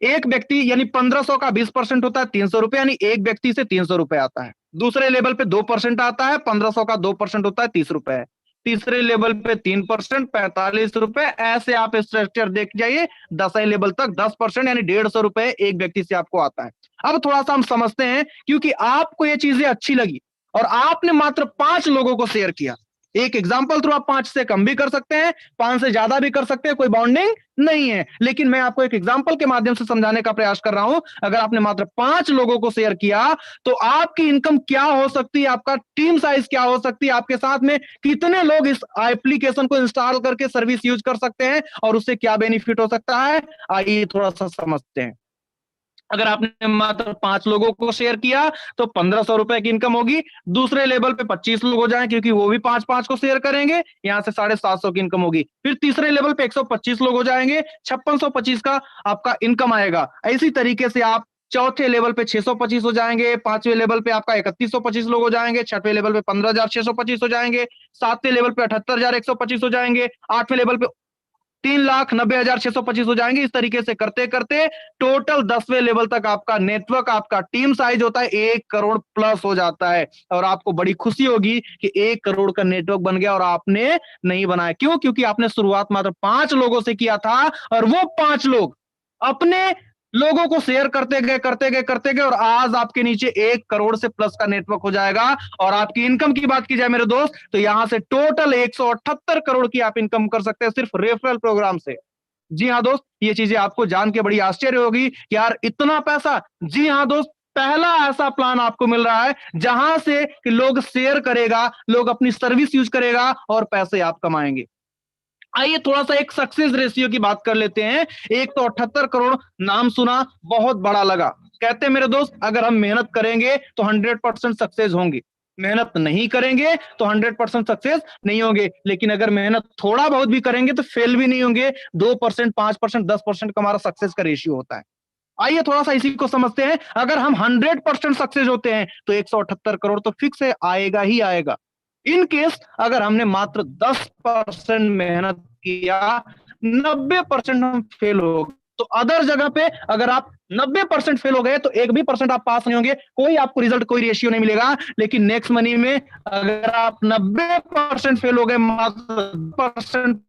एक व्यक्ति यानी 1500 का 20% होता है 300 रुपए, यानी एक व्यक्ति से 300 रुपए आता है। दूसरे लेवल पे 2% आता है, 1500 का 2% होता है 30 रुपए। तीसरे लेवल पे 3% 45 रुपए। ऐसे आप स्ट्रक्चर देख जाइए 10वें लेवल तक 10% यानी 150 रुपए एक व्यक्ति से आपको आता है। अब थोड़ा सा हम समझते हैं, क्योंकि आपको ये चीजें अच्छी लगी और आपने मात्र 5 लोगों को शेयर किया। एक एग्जाम्पल थ्रू आप 5 से कम भी कर सकते हैं, 5 से ज्यादा भी कर सकते हैं, कोई बाउंडिंग नहीं है। लेकिन मैं आपको एक एग्जाम्पल के माध्यम से समझाने का प्रयास कर रहा हूं। अगर आपने मात्र 5 लोगों को शेयर किया तो आपकी इनकम क्या हो सकती है, आपका टीम साइज क्या हो सकती है, आपके साथ में कितने लोग इस एप्लीकेशन को इंस्टॉल करके सर्विस यूज कर सकते हैं और उससे क्या बेनिफिट हो सकता है, आइए थोड़ा सा समझते हैं। अगर आपने मात्र 5 लोगों को शेयर किया तो 1500 रुपए की इनकम होगी। दूसरे लेवल पे 25 लोग हो जाएं क्योंकि वो भी 5-5 को शेयर करेंगे, यहां से 750 की इनकम होगी। फिर तीसरे लेवल पे 125 लोग हो जाएंगे, 5625 का आपका इनकम आएगा। इसी तरीके से आप चौथे लेवल पे 625 हो जाएंगे, पांचवें लेवल पे आपका 3125 लोग हो जाएंगे, छठवें लेवल पे 15625 हो जाएंगे, सातवें लेवल पे 78125 हो जाएंगे, आठवें लेवल पे 3,90,625 हो जाएंगे। इस तरीके से करते करते टोटल 10वें लेवल तक आपका नेटवर्क, आपका टीम साइज होता है 1 करोड़ प्लस हो जाता है। और आपको बड़ी खुशी होगी कि 1 करोड़ का नेटवर्क बन गया और आपने नहीं बनाया। क्यों? क्योंकि आपने शुरुआत मात्र 5 लोगों से किया था और वो 5 लोग अपने लोगों को शेयर करते गए और आज आपके नीचे 1 करोड़ से प्लस का नेटवर्क हो जाएगा। और आपकी इनकम की बात की जाए मेरे दोस्त, तो यहां से टोटल 178 करोड़ की आप इनकम कर सकते हैं सिर्फ रेफरल प्रोग्राम से। जी हाँ दोस्त, ये चीजें आपको जान के बड़ी आश्चर्य होगी कि यार इतना पैसा। जी हाँ दोस्त, पहला ऐसा प्लान आपको मिल रहा है जहां से कि लोग शेयर करेगा, लोग अपनी सर्विस यूज करेगा और पैसे आप कमाएंगे। आइए थोड़ा सा एक सक्सेस रेशियो की बात कर लेते हैं। 178 करोड़ नाम सुना, बहुत बड़ा लगा। कहते हैं मेरे दोस्त, अगर हम मेहनत करेंगे तो 100% सक्सेस होंगे, मेहनत नहीं करेंगे तो 100% सक्सेस नहीं होंगे। लेकिन अगर मेहनत थोड़ा बहुत भी करेंगे तो फेल भी नहीं होंगे। 2%, 5%, 10% का हमारा सक्सेस का रेशियो होता है। आइए थोड़ा सा इसी को समझते हैं। अगर हम 100% सक्सेस होते हैं तो 178 करोड़ तो फिक्स है, आएगा ही आएगा। इन केस अगर हमने मात्र 10% मेहनत किया, 90% हम फेल हो गए। तो अदर जगह पे अगर आप 90% फेल हो गए तो 1% भी आप पास नहीं होंगे, कोई आपको रिजल्ट, कोई रेशियो नहीं मिलेगा। लेकिन नेक्स्ट मनी में अगर आप 90% फेल हो गए, मात्र परसेंट,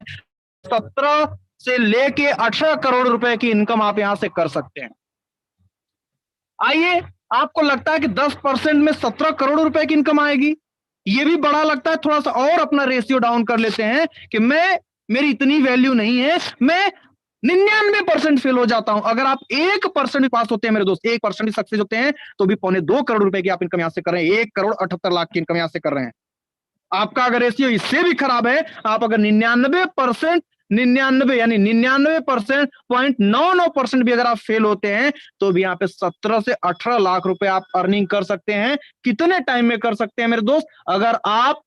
17 से लेके 18 करोड़ रुपए की इनकम आप यहां से कर सकते हैं। आइए, आपको लगता है कि 10% में 17 करोड़ रुपए की इनकम आएगी, ये भी बड़ा लगता है। थोड़ा सा और अपना रेशियो डाउन कर लेते हैं कि मेरी इतनी वैल्यू नहीं है, मैं 99% फेल हो जाता हूं। अगर आप 1% भी पास होते हैं मेरे दोस्त, 1% भी सक्सेस होते हैं, तो भी 2.25 करोड़ रुपए की आप इनकम यहां से कर रहे हैं, 1 करोड़ 78 लाख की इनकम यहां से कर रहे हैं। आपका अगर रेशियो इससे भी खराब है, आप अगर 99% 99 यानी 99% 0.99% भी अगर आप फेल होते हैं, तो भी यहाँ पे 17 से 18 लाख रुपए आप अर्निंग कर सकते हैं। कितने टाइम में कर सकते हैं मेरे दोस्त? अगर आप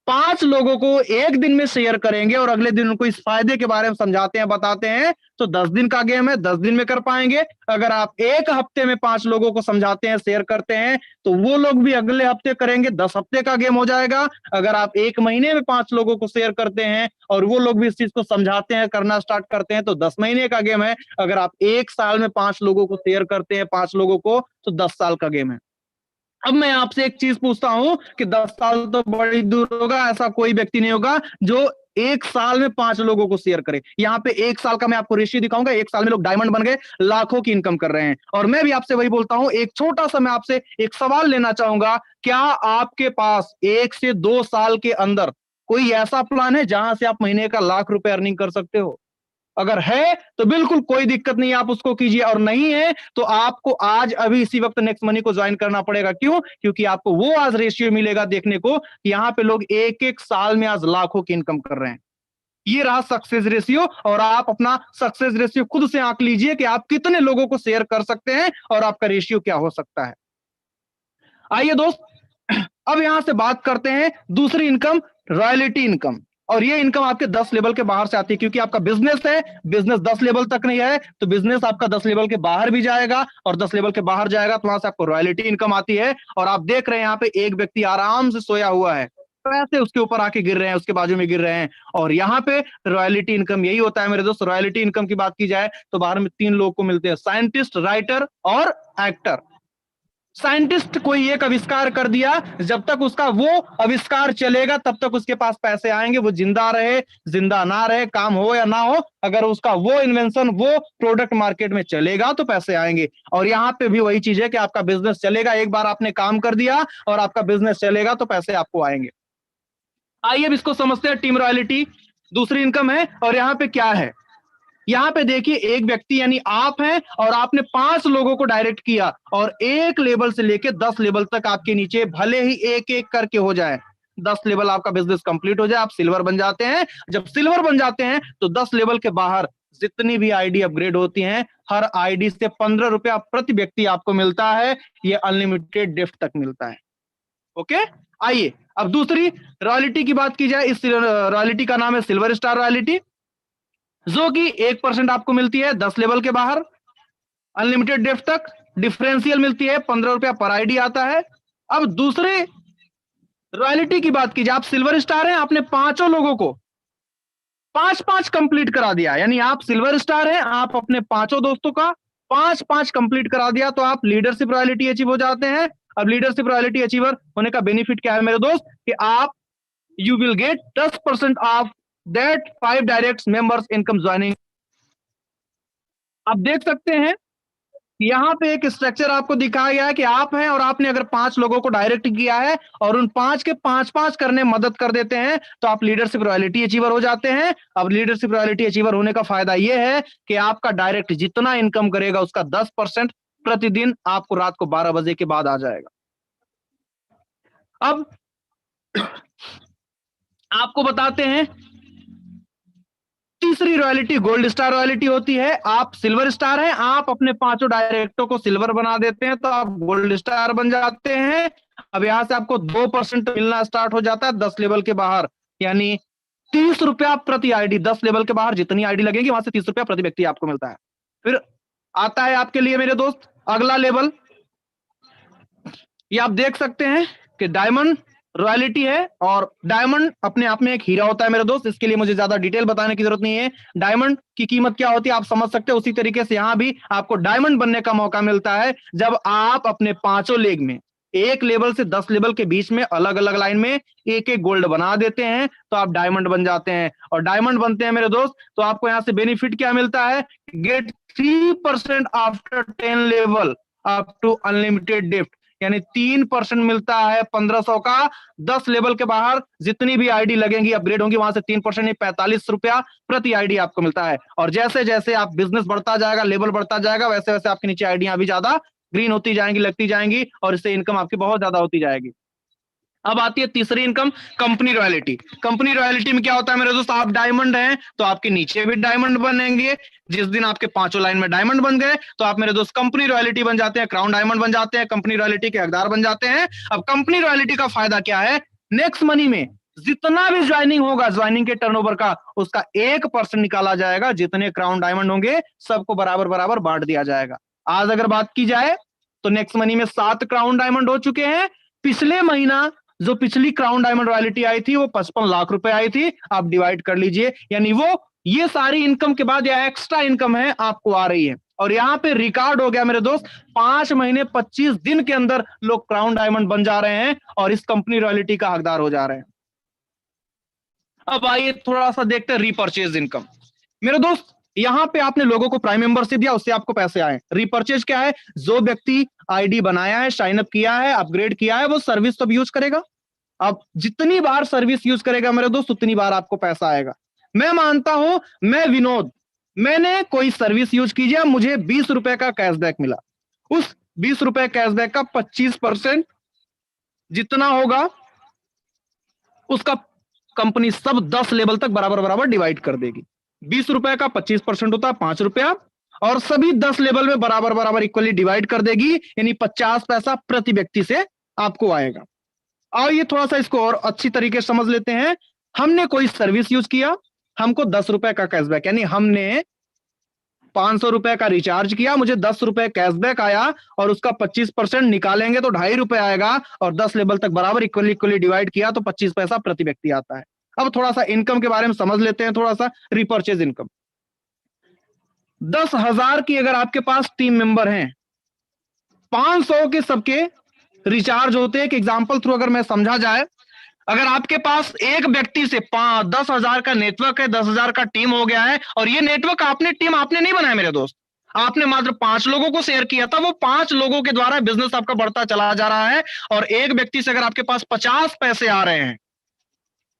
5 लोगों को एक दिन में शेयर करेंगे और अगले दिन उनको इस फायदे के बारे में समझाते हैं, बताते हैं, तो 10 दिन का गेम है, 10 दिन में कर पाएंगे। अगर आप एक हफ्ते में 5 लोगों को समझाते हैं, शेयर करते हैं, तो वो लोग भी अगले हफ्ते करेंगे, 10 हफ्ते का गेम हो जाएगा। अगर आप 1 महीने में 5 लोगों को शेयर करते हैं और वो लोग भी इस चीज को समझाते हैं, करना स्टार्ट करते हैं, तो 10 महीने का गेम है। अगर आप 1 साल में 5 लोगों को शेयर करते हैं, 5 लोगों को, तो 10 साल का गेम है। अब मैं आपसे एक चीज पूछता हूं कि 10 साल तो बड़ी दूर होगा, ऐसा कोई व्यक्ति नहीं होगा जो 1 साल में 5 लोगों को शेयर करे। यहाँ पे 1 साल का मैं आपको रेशियो दिखाऊंगा। 1 साल में लोग डायमंड बन गए, लाखों की इनकम कर रहे हैं। और मैं भी आपसे वही बोलता हूं, एक छोटा सा मैं आपसे एक सवाल लेना चाहूंगा, क्या आपके पास 1 से 2 साल के अंदर कोई ऐसा प्लान है जहां से आप महीने का लाख रुपए अर्निंग कर सकते हो? अगर है तो बिल्कुल कोई दिक्कत नहीं, आप उसको कीजिए, और नहीं है तो आपको आज अभी इसी वक्त नेक्स्ट मनी को ज्वाइन करना पड़ेगा। क्यों? क्योंकि आपको वो आज रेशियो मिलेगा देखने को कि यहाँ पे लोग 1-1 साल में आज लाखों की इनकम कर रहे हैं। ये रहा सक्सेस रेशियो, और आप अपना सक्सेस रेशियो खुद से आंक लीजिए कि आप कितने लोगों को शेयर कर सकते हैं और आपका रेशियो क्या हो सकता है। आइए दोस्त, अब यहां से बात करते हैं दूसरी इनकम, रॉयल्टी इनकम। और ये इनकम आपके 10 लेवल के बाहर से आती है, क्योंकि आपका बिजनेस है, बिजनेस 10 लेवल तक नहीं है, तो बिजनेस आपका 10 लेवल के बाहर भी जाएगा, और 10 लेवल के बाहर जाएगा तो वहां से आपको रॉयल्टी इनकम आती है। और आप देख रहे हैं यहाँ पे एक व्यक्ति आराम से सोया हुआ है, पैसे उसके ऊपर आके गिर रहे हैं, उसके बाजू में गिर रहे हैं। और यहाँ पे रॉयल्टी इनकम यही होता है मेरे दोस्त। रॉयल्टी इनकम की बात की जाए तो बाहर में 3 लोग को मिलते हैं, साइंटिस्ट, राइटर और एक्टर। साइंटिस्ट कोई एक आविष्कार कर दिया, जब तक उसका वो आविष्कार चलेगा तब तक उसके पास पैसे आएंगे, वो जिंदा रहे, जिंदा ना रहे, काम हो या ना हो, अगर उसका वो इन्वेंशन, वो प्रोडक्ट मार्केट में चलेगा तो पैसे आएंगे। और यहाँ पे भी वही चीज है कि आपका बिजनेस चलेगा, एक बार आपने काम कर दिया और आपका बिजनेस चलेगा तो पैसे आपको आएंगे। आइए अब इसको समझते हैं, टीम रॉयल्टी दूसरी इनकम है। और यहाँ पे क्या है, यहाँ पे देखिए, एक व्यक्ति यानी आप हैं और आपने 5 लोगों को डायरेक्ट किया, और 1 लेवल से लेके 10 लेवल तक आपके नीचे भले ही एक एक करके हो जाए, 10 लेवल आपका बिजनेस कंप्लीट हो जाए, आप सिल्वर बन जाते हैं। जब सिल्वर बन जाते हैं तो 10 लेवल के बाहर जितनी भी आईडी अपग्रेड होती हैं, हर आईडी से 15 रुपया प्रति व्यक्ति आपको मिलता है। ये अनलिमिटेड गिफ्ट तक मिलता है। ओके, आइए अब दूसरी रॉयल्टी की बात की जाए। इस रॉयल्टी का नाम है सिल्वर स्टार रॉयल्टी, जो कि 1% आपको मिलती है 10 लेवल के बाहर, अनलिमिटेड डेफ तक। डिफरेंशियल मिलती है 15 रुपया पर आईडी आता है। अब दूसरे रॉयल्टी की बात कीजिए, आप सिल्वर स्टार हैं, आपने 5 लोगों को 5-5 कंप्लीट करा दिया, यानी आप सिल्वर स्टार हैं, आप अपने 5 दोस्तों का 5-5 कंप्लीट करा दिया, तो आप लीडरशिप रॉयल्टी अचीव हो जाते हैं। अब लीडरशिप रॉयल्टी अचीवर होने का बेनिफिट क्या है मेरे दोस्त, कि आप you will get 10% of that 5 direct members income joining। आप देख सकते हैं यहाँ पे एक स्ट्रक्चर आपको दिखाया गया है कि आप हैं और आपने अगर 5 लोगों को डायरेक्ट किया है और उन 5 के 5-5 करने में मदद कर देते हैं, तो आप लीडरशिप रॉयल्टी अचीवर हो जाते हैं। अब लीडरशिप रॉयल्टी अचीवर होने का फायदा यह है कि आपका डायरेक्ट जितना इनकम करेगा उसका 10% प्रतिदिन आपको रात को 12 बजे के बाद आ जाएगा। अब आपको बताते हैं, तीसरी रॉयल्टी गोल्ड स्टार रॉयल्टी होती है। आप सिल्वर स्टार हैं, आप अपने 5 डायरेक्टरों को सिल्वर बना देते हैं, तो आप गोल्ड स्टार बन जाते हैं। अब यहां से आपको 2% मिलना स्टार्ट हो जाता है 10 लेवल के बाहर, यानी 30 रुपया प्रति आईडी। 10 लेवल के बाहर जितनी आईडी लगेगी वहां से 30 रुपया प्रति व्यक्ति आपको मिलता है। फिर आता है आपके लिए मेरे दोस्त अगला लेवल, ये आप देख सकते हैं कि डायमंड रॉयल्टी है, और डायमंड अपने आप में एक हीरा होता है मेरे दोस्त, इसके लिए मुझे ज्यादा डिटेल बताने की जरूरत नहीं है। डायमंड की कीमत क्या होती है आप समझ सकते हो, उसी तरीके से यहां भी आपको डायमंड बनने का मौका मिलता है जब आप अपने पांचों लेग में, एक लेवल से 10 लेवल के बीच में अलग अलग लाइन में एक एक गोल्ड बना देते हैं, तो आप डायमंड बन जाते हैं। और डायमंड बनते हैं मेरे दोस्त तो आपको यहां से बेनिफिट क्या मिलता है, get 3% after 10 level up to unlimited gift, यानी 3% मिलता है 1500 का। 10 लेवल के बाहर जितनी भी आईडी लगेंगी अपग्रेड होंगी वहां से 3% 45 रुपया प्रति आईडी आपको मिलता है। और जैसे जैसे आप बिजनेस बढ़ता जाएगा, लेवल बढ़ता जाएगा, वैसे वैसे आपके नीचे आईडियां भी ज्यादा ग्रीन होती जाएंगी, लगती जाएंगी, और इससे इनकम आपकी बहुत ज्यादा होती जाएगी। अब आती है तीसरी income, company royalty. Company royalty में क्या होता है मेरे दोस्त, आप डायमंड हैं तो आपके नीचे भी डायमंड बनेंगे। जिस दिन आपके पांचों लाइन में डायमंड बन गए तो आप मेरे दोस्त कंपनी रॉयल्टी बन जाते हैं, क्राउन डायमंड बन जाते हैं, कंपनी रॉयल्टी के हकदार बन जाते हैं। अब कंपनी रॉयल्टी का फायदा क्या है, नेक्स्ट मनी में जितना भी ज्वाइनिंग होगा, ज्वाइनिंग के टर्नओवर का उसका 1% निकाला जाएगा, जितने क्राउन डायमंड होंगे सबको बराबर बराबर बांट दिया जाएगा। आज अगर बात की जाए तो नेक्स्ट मनी में 7 क्राउन डायमंड हो चुके हैं। पिछले महीना जो पिछली क्राउन डायमंड रॉयल्टी आई थी वो 55 लाख रुपए आई थी, आप डिवाइड कर लीजिए, यानी वो ये सारी इनकम के बाद या एक्स्ट्रा इनकम है आपको आ रही है। और यहां पे रिकॉर्ड हो गया मेरे दोस्त, 5 महीने 25 दिन के अंदर लोग क्राउन डायमंड बन जा रहे हैं और इस कंपनी रॉयल्टी का हकदार हो जा रहे हैं। अब आइए थोड़ा सा देखते हैं रीपरचेज इनकम। मेरे दोस्त यहां पे आपने लोगों को प्राइम मेंबरशिप दिया, उससे आपको पैसे आए। रीपरचेज क्या है, जो व्यक्ति आईडी बनाया है, साइन अप किया है, अपग्रेड किया है, वो सर्विस तो यूज करेगा। अब जितनी बार सर्विस यूज करेगा मेरे दोस्त उतनी बार आपको पैसा आएगा। मैं मानता हूं, मैं विनोद, मैंने कोई सर्विस यूज कीजिए, मुझे 20 रुपए का कैशबैक मिला। उस 20 रुपए कैशबैक का 25% जितना होगा उसका कंपनी सब 10 लेवल तक बराबर बराबर डिवाइड कर देगी। 20 रुपए का 25% होता है 5 रुपया, और सभी 10 लेवल में बराबर बराबर इक्वली डिवाइड कर देगी, यानी 50 पैसा प्रति व्यक्ति से आपको आएगा। और ये थोड़ा सा इसको और अच्छी तरीके से समझ लेते हैं। हमने कोई सर्विस यूज किया, हमको 10 रुपए का कैशबैक, यानी हमने 500 रुपए का रिचार्ज किया, मुझे 10 रुपए कैशबैक आया, और उसका 25% निकालेंगे तो 2.5 रुपए आएगा, और 10 लेवल तक बराबर इक्वली इक्वली डिवाइड किया तो 25 पैसा प्रति व्यक्ति आता है। अब थोड़ा सा इनकम के बारे में समझ लेते हैं, थोड़ा सा रिपर्चेज इनकम। 10,000 की अगर आपके पास टीम मेंबर हैं, 500 के सबके रिचार्ज होते हैं। एक एग्जांपल थ्रू अगर मैं समझा जाए, अगर आपके पास एक व्यक्ति से 10,000 का नेटवर्क है, 10,000 का टीम हो गया है, और ये नेटवर्क आपने टीम आपने नहीं बनाया मेरे दोस्त, आपने मात्र 5 लोगों को शेयर किया था, वो 5 लोगों के द्वारा बिजनेस आपका बढ़ता चला जा रहा है। और एक व्यक्ति से अगर आपके पास 50 पैसे आ रहे हैं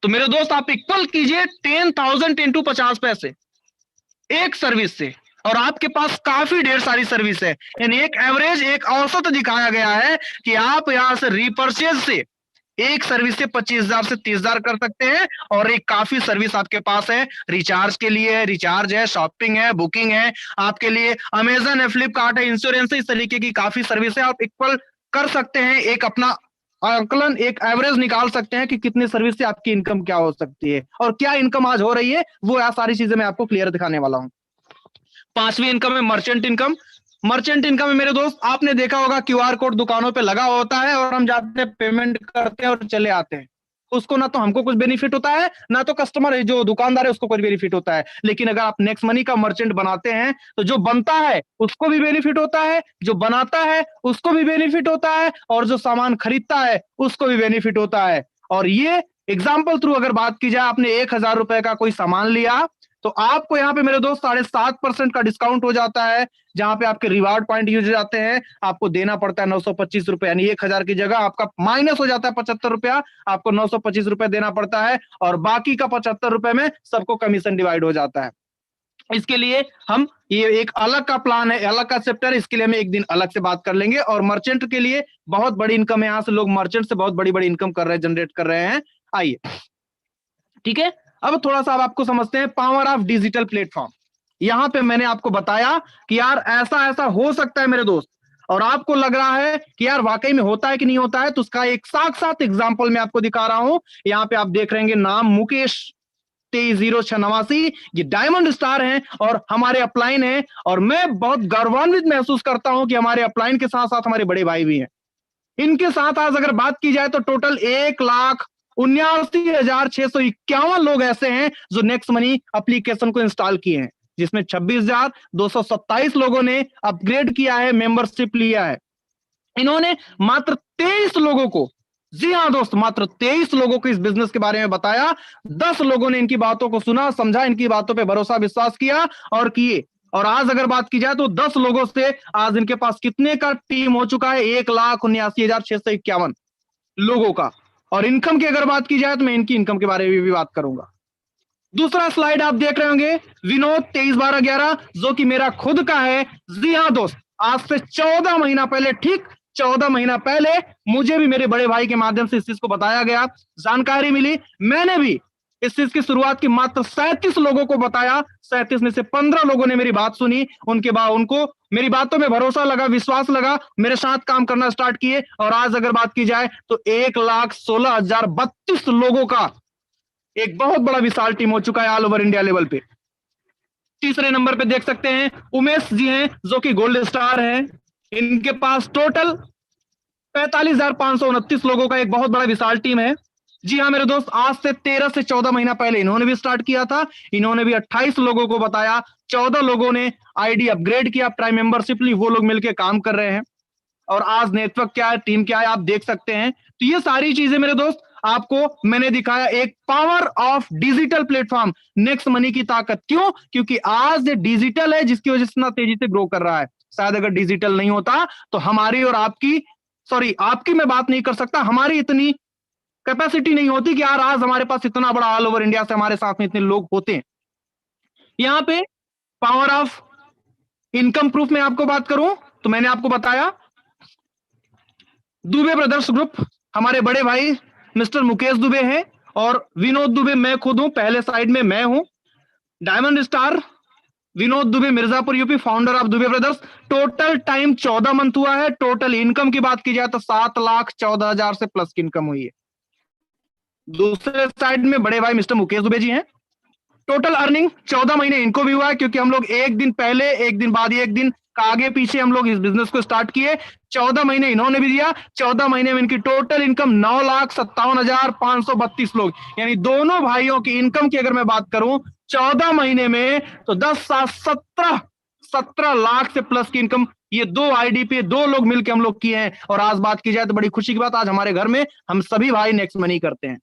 तो मेरे दोस्त आप इक्वल कीजिए 10,000 इंटू 50 पैसे एक सर्विस से, और आपके पास काफी ढेर सारी सर्विस है, यानी एक एवरेज, एक औसत दिखाया गया है कि आप यहां से रिपर्चेज से एक सर्विस से 25,000 से 30,000 कर सकते हैं। और एक काफी सर्विस आपके पास है, रिचार्ज के लिए है, रिचार्ज है, शॉपिंग है, बुकिंग है, आपके लिए अमेजन है, फ्लिपकार्ट है, इंश्योरेंस है, इस तरीके की काफी सर्विस है। आप इक्वल कर सकते हैं, एक अपना आकलन, एक एवरेज निकाल सकते हैं कि कितनी सर्विस से आपकी इनकम क्या हो सकती है और क्या इनकम आज हो रही है, वो सारी चीजें मैं आपको क्लियर दिखाने वाला हूं। 5वीं इनकम है मर्चेंट इनकम। मर्चेंट इनकम में मेरे दोस्त आपने देखा होगा क्यूआर कोड दुकानों पे लगा होता है और हम जाते हैं, पेमेंट करते हैं और चले आते हैं। उसको ना तो हमको कुछ बेनिफिट होता है, ना तो कस्टमर जो दुकानदार है उसको कोई बेनिफिट होता है। लेकिन अगर आप नेक्स्ट मनी का मर्चेंट बनाते हैं तो जो बनता है उसको भी बेनिफिट होता है, जो बनाता है उसको भी बेनिफिट होता है, और जो सामान खरीदता है उसको भी बेनिफिट होता है। और ये एग्जाम्पल थ्रू अगर बात की जाए, आपने 1,000 रुपए का कोई सामान लिया तो आपको यहाँ पे मेरे दोस्त 7.5% का डिस्काउंट हो जाता है, जहां पे आपके रिवार्ड पॉइंट यूज हो जाते हैं। आपको देना पड़ता है 925 रुपए, यानी 1,000 की जगह आपका माइनस हो जाता है 75 रुपया, आपको 925 रुपए देना पड़ता है, और बाकी का 75 रुपए में सबको कमीशन डिवाइड हो जाता है। इसके लिए हम ये एक अलग का प्लान है, अलग का चैप्टर है, इसके लिए हम एक दिन अलग से बात कर लेंगे। और मर्चेंट के लिए बहुत बड़ी इनकम है, यहाँ से लोग मर्चेंट से बहुत बड़ी बड़ी इनकम कर रहे हैं, जनरेट कर रहे हैं। आइए, ठीक है, अब थोड़ा सा आपको समझते हैं पावर ऑफ डिजिटल प्लेटफॉर्म। यहां पे मैंने आपको बताया कि यार ऐसा ऐसा हो सकता है मेरे दोस्त, और आपको लग रहा है कि यार वाकई में होता है कि नहीं होता है, तो उसका एक साथ एग्जांपल मैं आपको दिखा रहा हूं। यहाँ पे आप देख रहे हैं नाम मुकेश 230689, ये डायमंड स्टार हैं और हमारे अपलाइन हैं, और मैं बहुत गौरवान्वित महसूस करता हूं कि हमारे अपलाइन के साथ साथ हमारे बड़े भाई भी हैं। इनके साथ आज अगर बात की जाए तो टोटल 1,79,651 लोग ऐसे हैं जो नेक्स्ट मनी एप्लीकेशन को इंस्टॉल किए हैं, जिसमें 26,227 लोगों ने अपग्रेड किया है, मेंबरशिप लिया है। इन्होंने मात्र 23 लोगों को, जी हां दोस्त, मात्र 23 लोगों को इस बिजनेस के बारे में बताया। 10 लोगों ने इनकी बातों को सुना, समझा, इनकी बातों पे भरोसा विश्वास किया और किए। और आज अगर बात की जाए तो 10 लोगों से आज इनके पास कितने का टीम हो चुका है? 1,79,651 लोगों का। और इनकम की अगर बात की जाए तो मैं इनकी इनकम के बारे में भी बात करूंगा। दूसरा स्लाइड आप देख रहे होंगे, विनोद 23/12/11, जो कि मेरा खुद का है। जी हां दोस्त, आज से 14 महीना पहले, ठीक 14 महीना पहले मुझे भी मेरे बड़े भाई के माध्यम से इस चीज को बताया गया, जानकारी मिली। मैंने भी इस चीज की शुरुआत की, मात्र 37 लोगों को बताया। 37 में से 15 लोगों ने मेरी बात सुनी, उनके बाद उनको मेरी बातों में भरोसा लगा, विश्वास लगा, मेरे साथ काम करना स्टार्ट किए। और आज अगर बात की जाए तो 1,16,032 लोगों का एक बहुत बड़ा विशाल टीम हो चुका है ऑल ओवर इंडिया लेवल पे। तीसरे नंबर पे देख सकते हैं उमेश जी हैं, जो कि गोल्ड स्टार हैं। इनके पास टोटल 45,529 लोगों का एक बहुत बड़ा विशाल टीम है। जी हाँ मेरे दोस्त, आज से 13 से 14 महीना पहले इन्होंने भी स्टार्ट किया था। इन्होंने भी 28 लोगों को बताया, 14 लोगों ने आईडी अपग्रेड किया, प्राइम मेंबरशिप ली, वो लोग मिलकर काम कर रहे हैं। और आज नेटवर्क क्या है, टीम क्या है, आप देख सकते हैं। तो ये सारी चीजें मेरे दोस्त आपको मैंने दिखाया, एक power of digital platform, next money की ताकत। क्यों? क्योंकि आज ये डिजिटल है, जिसकी वजह से इतना तेजी से ग्रो कर रहा है। शायद अगर डिजिटल नहीं होता तो हमारी और आपकी, सॉरी आपकी मैं बात नहीं कर सकता, हमारी इतनी कैपेसिटी नहीं होती कि यार आज हमारे पास इतना बड़ा ऑल ओवर इंडिया से हमारे साथ में इतने लोग होते हैं। यहां पे पावर ऑफ इनकम प्रूफ में आपको बात करूं तो मैंने आपको बताया दुबे ब्रदर्स ग्रुप, हमारे बड़े भाई मिस्टर मुकेश दुबे हैं और विनोद दुबे मैं खुद हूं, पहले साइड में मैं हूं। Diamond star Vinod Dubey, Mirzapur UP, founder of Dubey brothers. Total time 14 month हुआ है। टोटल इनकम की बात की जाए तो 7,14,000 से प्लस की इनकम हुई है। दूसरे साइड में बड़े भाई मिस्टर मुकेश दुबे जी हैं। टोटल अर्निंग 14 महीने इनको भी हुआ है, क्योंकि हम लोग एक दिन पहले, एक दिन बाद, एक दिन का आगे पीछे हम लोग इस बिजनेस को स्टार्ट किए। 14 महीने इन्होंने भी दिया। 14 महीने में इनकी टोटल इनकम 9,57,532 लोग, यानी दोनों भाइयों की इनकम की अगर मैं बात करूं 14 महीने में तो 17 लाख से प्लस की इनकम ये दो आईडी पे दो लोग मिलकर हम लोग किए हैं। और आज बात की जाए तो बड़ी खुशी की बात, आज हमारे घर में हम सभी भाई नेक्स्ट मनी करते हैं।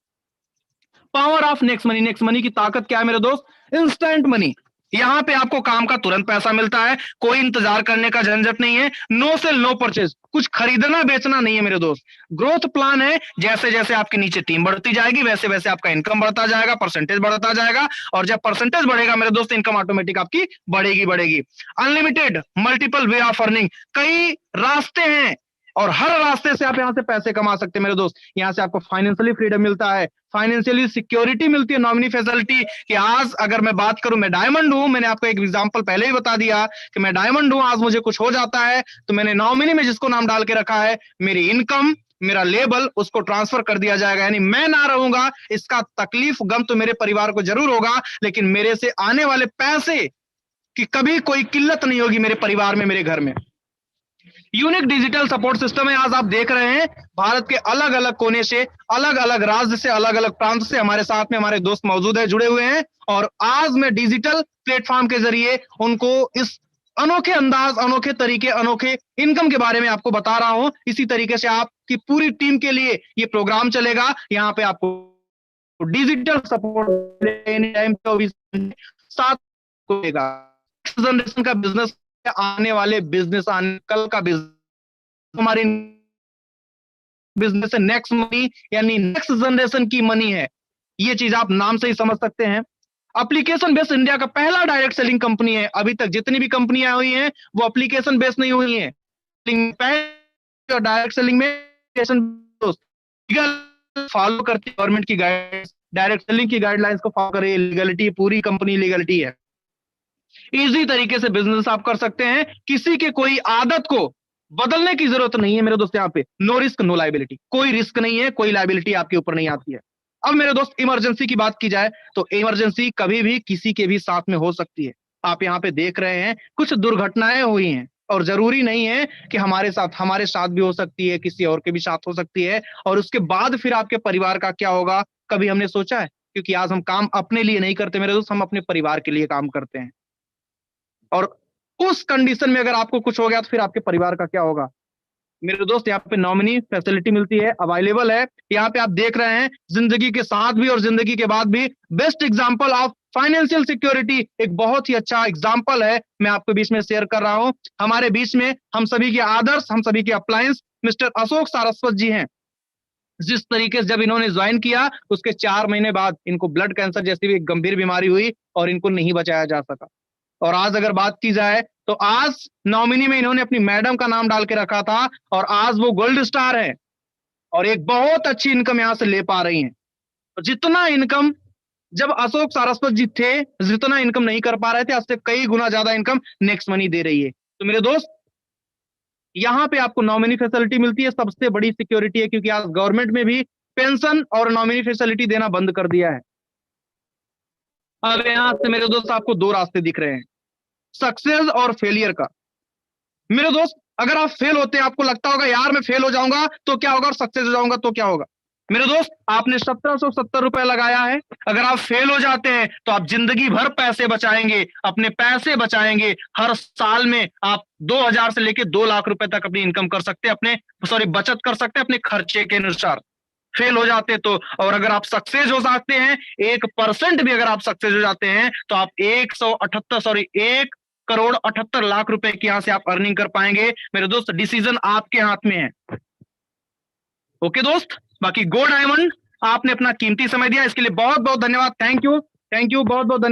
Power of next money, next money की ताकत क्या है मेरे दोस्त? Instant money. यहां पे आपको काम का तुरंत पैसा मिलता है, कोई इंतजार करने का झंझट नहीं है, नो सेल नो परचेज, कुछ खरीदना बेचना नहीं है मेरे दोस्त। ग्रोथ प्लान है, जैसे जैसे आपके नीचे टीम बढ़ती जाएगी वैसे वैसे आपका इनकम बढ़ता जाएगा, परसेंटेज बढ़ता जाएगा। और जब परसेंटेज बढ़ेगा मेरे दोस्त, इनकम ऑटोमेटिक आपकी बढ़ेगी बढ़ेगी। Unlimited multiple way of earning, कई रास्ते हैं और हर रास्ते से आप यहां से पैसे कमा सकते हैं मेरे दोस्त। यहां से आपको फाइनेंशियली फ्रीडम मिलता है, फाइनेंशियली सिक्योरिटी मिलती है, नॉमिनी फैसिलिटी। कि आज अगर मैं बात करूं, मैं डायमंड हूं, मैंने आपको एक एग्जांपल पहले ही बता दिया कि मैं डायमंड हूं, आज मुझे कुछ हो जाता है तो मैंने नॉमिनी में जिसको नाम डाल के रखा है, मेरी इनकम, मेरा लेबल, उसको ट्रांसफर कर दिया जाएगा। यानी मैं ना रहूंगा, इसका तकलीफ गम तो मेरे परिवार को जरूर होगा, लेकिन मेरे से आने वाले पैसे की कभी कोई किल्लत नहीं होगी मेरे परिवार में, मेरे घर में। यूनिक डिजिटल सपोर्ट सिस्टम है। आज आप देख रहे हैं भारत के अलग अलग कोने से, अलग अलग राज्य से, अलग अलग प्रांत से हमारे साथ में हमारे दोस्त मौजूद है, जुड़े हुए हैं। और आज मैं डिजिटल प्लेटफॉर्म के जरिए उनको इस अनोखे अंदाज, अनोखे तरीके, अनोखे इनकम के बारे में आपको बता रहा हूं। इसी तरीके से आपकी पूरी टीम के लिए ये प्रोग्राम चलेगा। यहाँ पे आपको डिजिटल सपोर्ट एनी टाइम 24 साथ जनरेशन का बिजनेस, आने वाले बिजनेस, आने कल का बिजनेस, हमारे बिजनेस है नेक्स्ट मनी, यानी नेक्स्ट जनरेशन की मनी है। ये चीज आप नाम से ही समझ सकते हैं। एप्लीकेशन बेस्ड इंडिया का पहला डायरेक्ट सेलिंग कंपनी है। अभी तक जितनी भी कंपनियां हुई हैं वो एप्लीकेशन बेस्ड नहीं हुई हैं। डायरेक्ट सेलिंग में फॉलो करती है गवर्नमेंट की गाइड, डायरेक्ट सेलिंग की गाइडलाइंस को फॉलो करे, लीगलिटी, पूरी कंपनी लीगलिटी है। इजी तरीके से बिजनेस आप कर सकते हैं, किसी के कोई आदत को बदलने की जरूरत नहीं है मेरे दोस्त। यहाँ पे नो रिस्क नो लायबिलिटी, कोई रिस्क नहीं है, कोई लायबिलिटी आपके ऊपर नहीं आती है। अब मेरे दोस्त इमरजेंसी की बात की जाए तो इमरजेंसी कभी भी किसी के भी साथ में हो सकती है। आप यहाँ पे देख रहे हैं कुछ दुर्घटनाएं हुई हैं, और जरूरी नहीं है कि हमारे साथ भी हो सकती है, किसी और के भी साथ हो सकती है। और उसके बाद फिर आपके परिवार का क्या होगा, कभी हमने सोचा है? क्योंकि आज हम काम अपने लिए नहीं करते मेरे दोस्त, हम अपने परिवार के लिए काम करते हैं। और उस कंडीशन में अगर आपको कुछ हो गया तो फिर आपके परिवार का क्या होगा? मेरे दोस्त, यहाँ पे नॉमिनी फैसिलिटी मिलती है, अवेलेबल है। यहाँ पे आप देख रहे हैं, जिंदगी के साथ भी और जिंदगी के बाद भी best example of financial security, एक बहुत ही अच्छा एग्जांपल है, मैं आपके बीच में शेयर कर रहा हूं। हमारे बीच में हम सभी के आदर्श, हम सभी के अप्लायंस मिस्टर अशोक सारस्वत जी हैं। जिस तरीके से जब इन्होंने ज्वाइन किया, उसके 4 महीने बाद इनको ब्लड कैंसर जैसी भी एक गंभीर बीमारी हुई और इनको नहीं बचाया जा सका। और आज अगर बात की जाए तो आज नॉमिनी में इन्होंने अपनी मैडम का नाम डाल के रखा था और आज वो गोल्ड स्टार है और एक बहुत अच्छी इनकम यहां से ले पा रही हैं। तो जितना इनकम जब अशोक सारस्वत जी थे, जितना इनकम नहीं कर पा रहे थे, आज से कई गुना ज्यादा इनकम नेक्स्ट मनी दे रही है। तो मेरे दोस्त, यहाँ पे आपको नॉमिनी फैसिलिटी मिलती है, सबसे बड़ी सिक्योरिटी है, क्योंकि आज गवर्नमेंट में भी पेंशन और नॉमिनी फैसिलिटी देना बंद कर दिया है। अब यहां से मेरे दोस्त आपको दो रास्ते दिख रहे हैं, सक्सेस और फेलियर का। मेरे दोस्त, अगर आप फेल होते हैं, आपको लगता होगा यार मैं फेल हो जाऊंगा तो क्या होगा, और सक्सेस हो जाऊंगा तो क्या होगा। मेरे दोस्त, आपने 1770 रुपए लगाया है, अगर आप फेल हो जाते हैं तो आप जिंदगी भर पैसे बचाएंगे, अपने पैसे बचाएंगे। हर साल में आप 2000 से लेके 2 लाख रुपए तक अपनी इनकम कर सकते हैं, अपने सॉरी बचत कर सकते हैं अपने खर्चे के अनुसार। फेल हो जाते तो, और अगर आप सक्सेस हो जाते हैं, 1% भी अगर आप सक्सेस हो जाते हैं तो आप 1,78 रुपए की यहां से आप अर्निंग कर पाएंगे। मेरे दोस्त, डिसीजन आपके हाथ में है। ओके दोस्त, बाकी गो डायमंड, आपने अपना कीमती समय दिया, इसके लिए बहुत बहुत धन्यवाद। थैंक यू, बहुत बहुत धन्यवाद।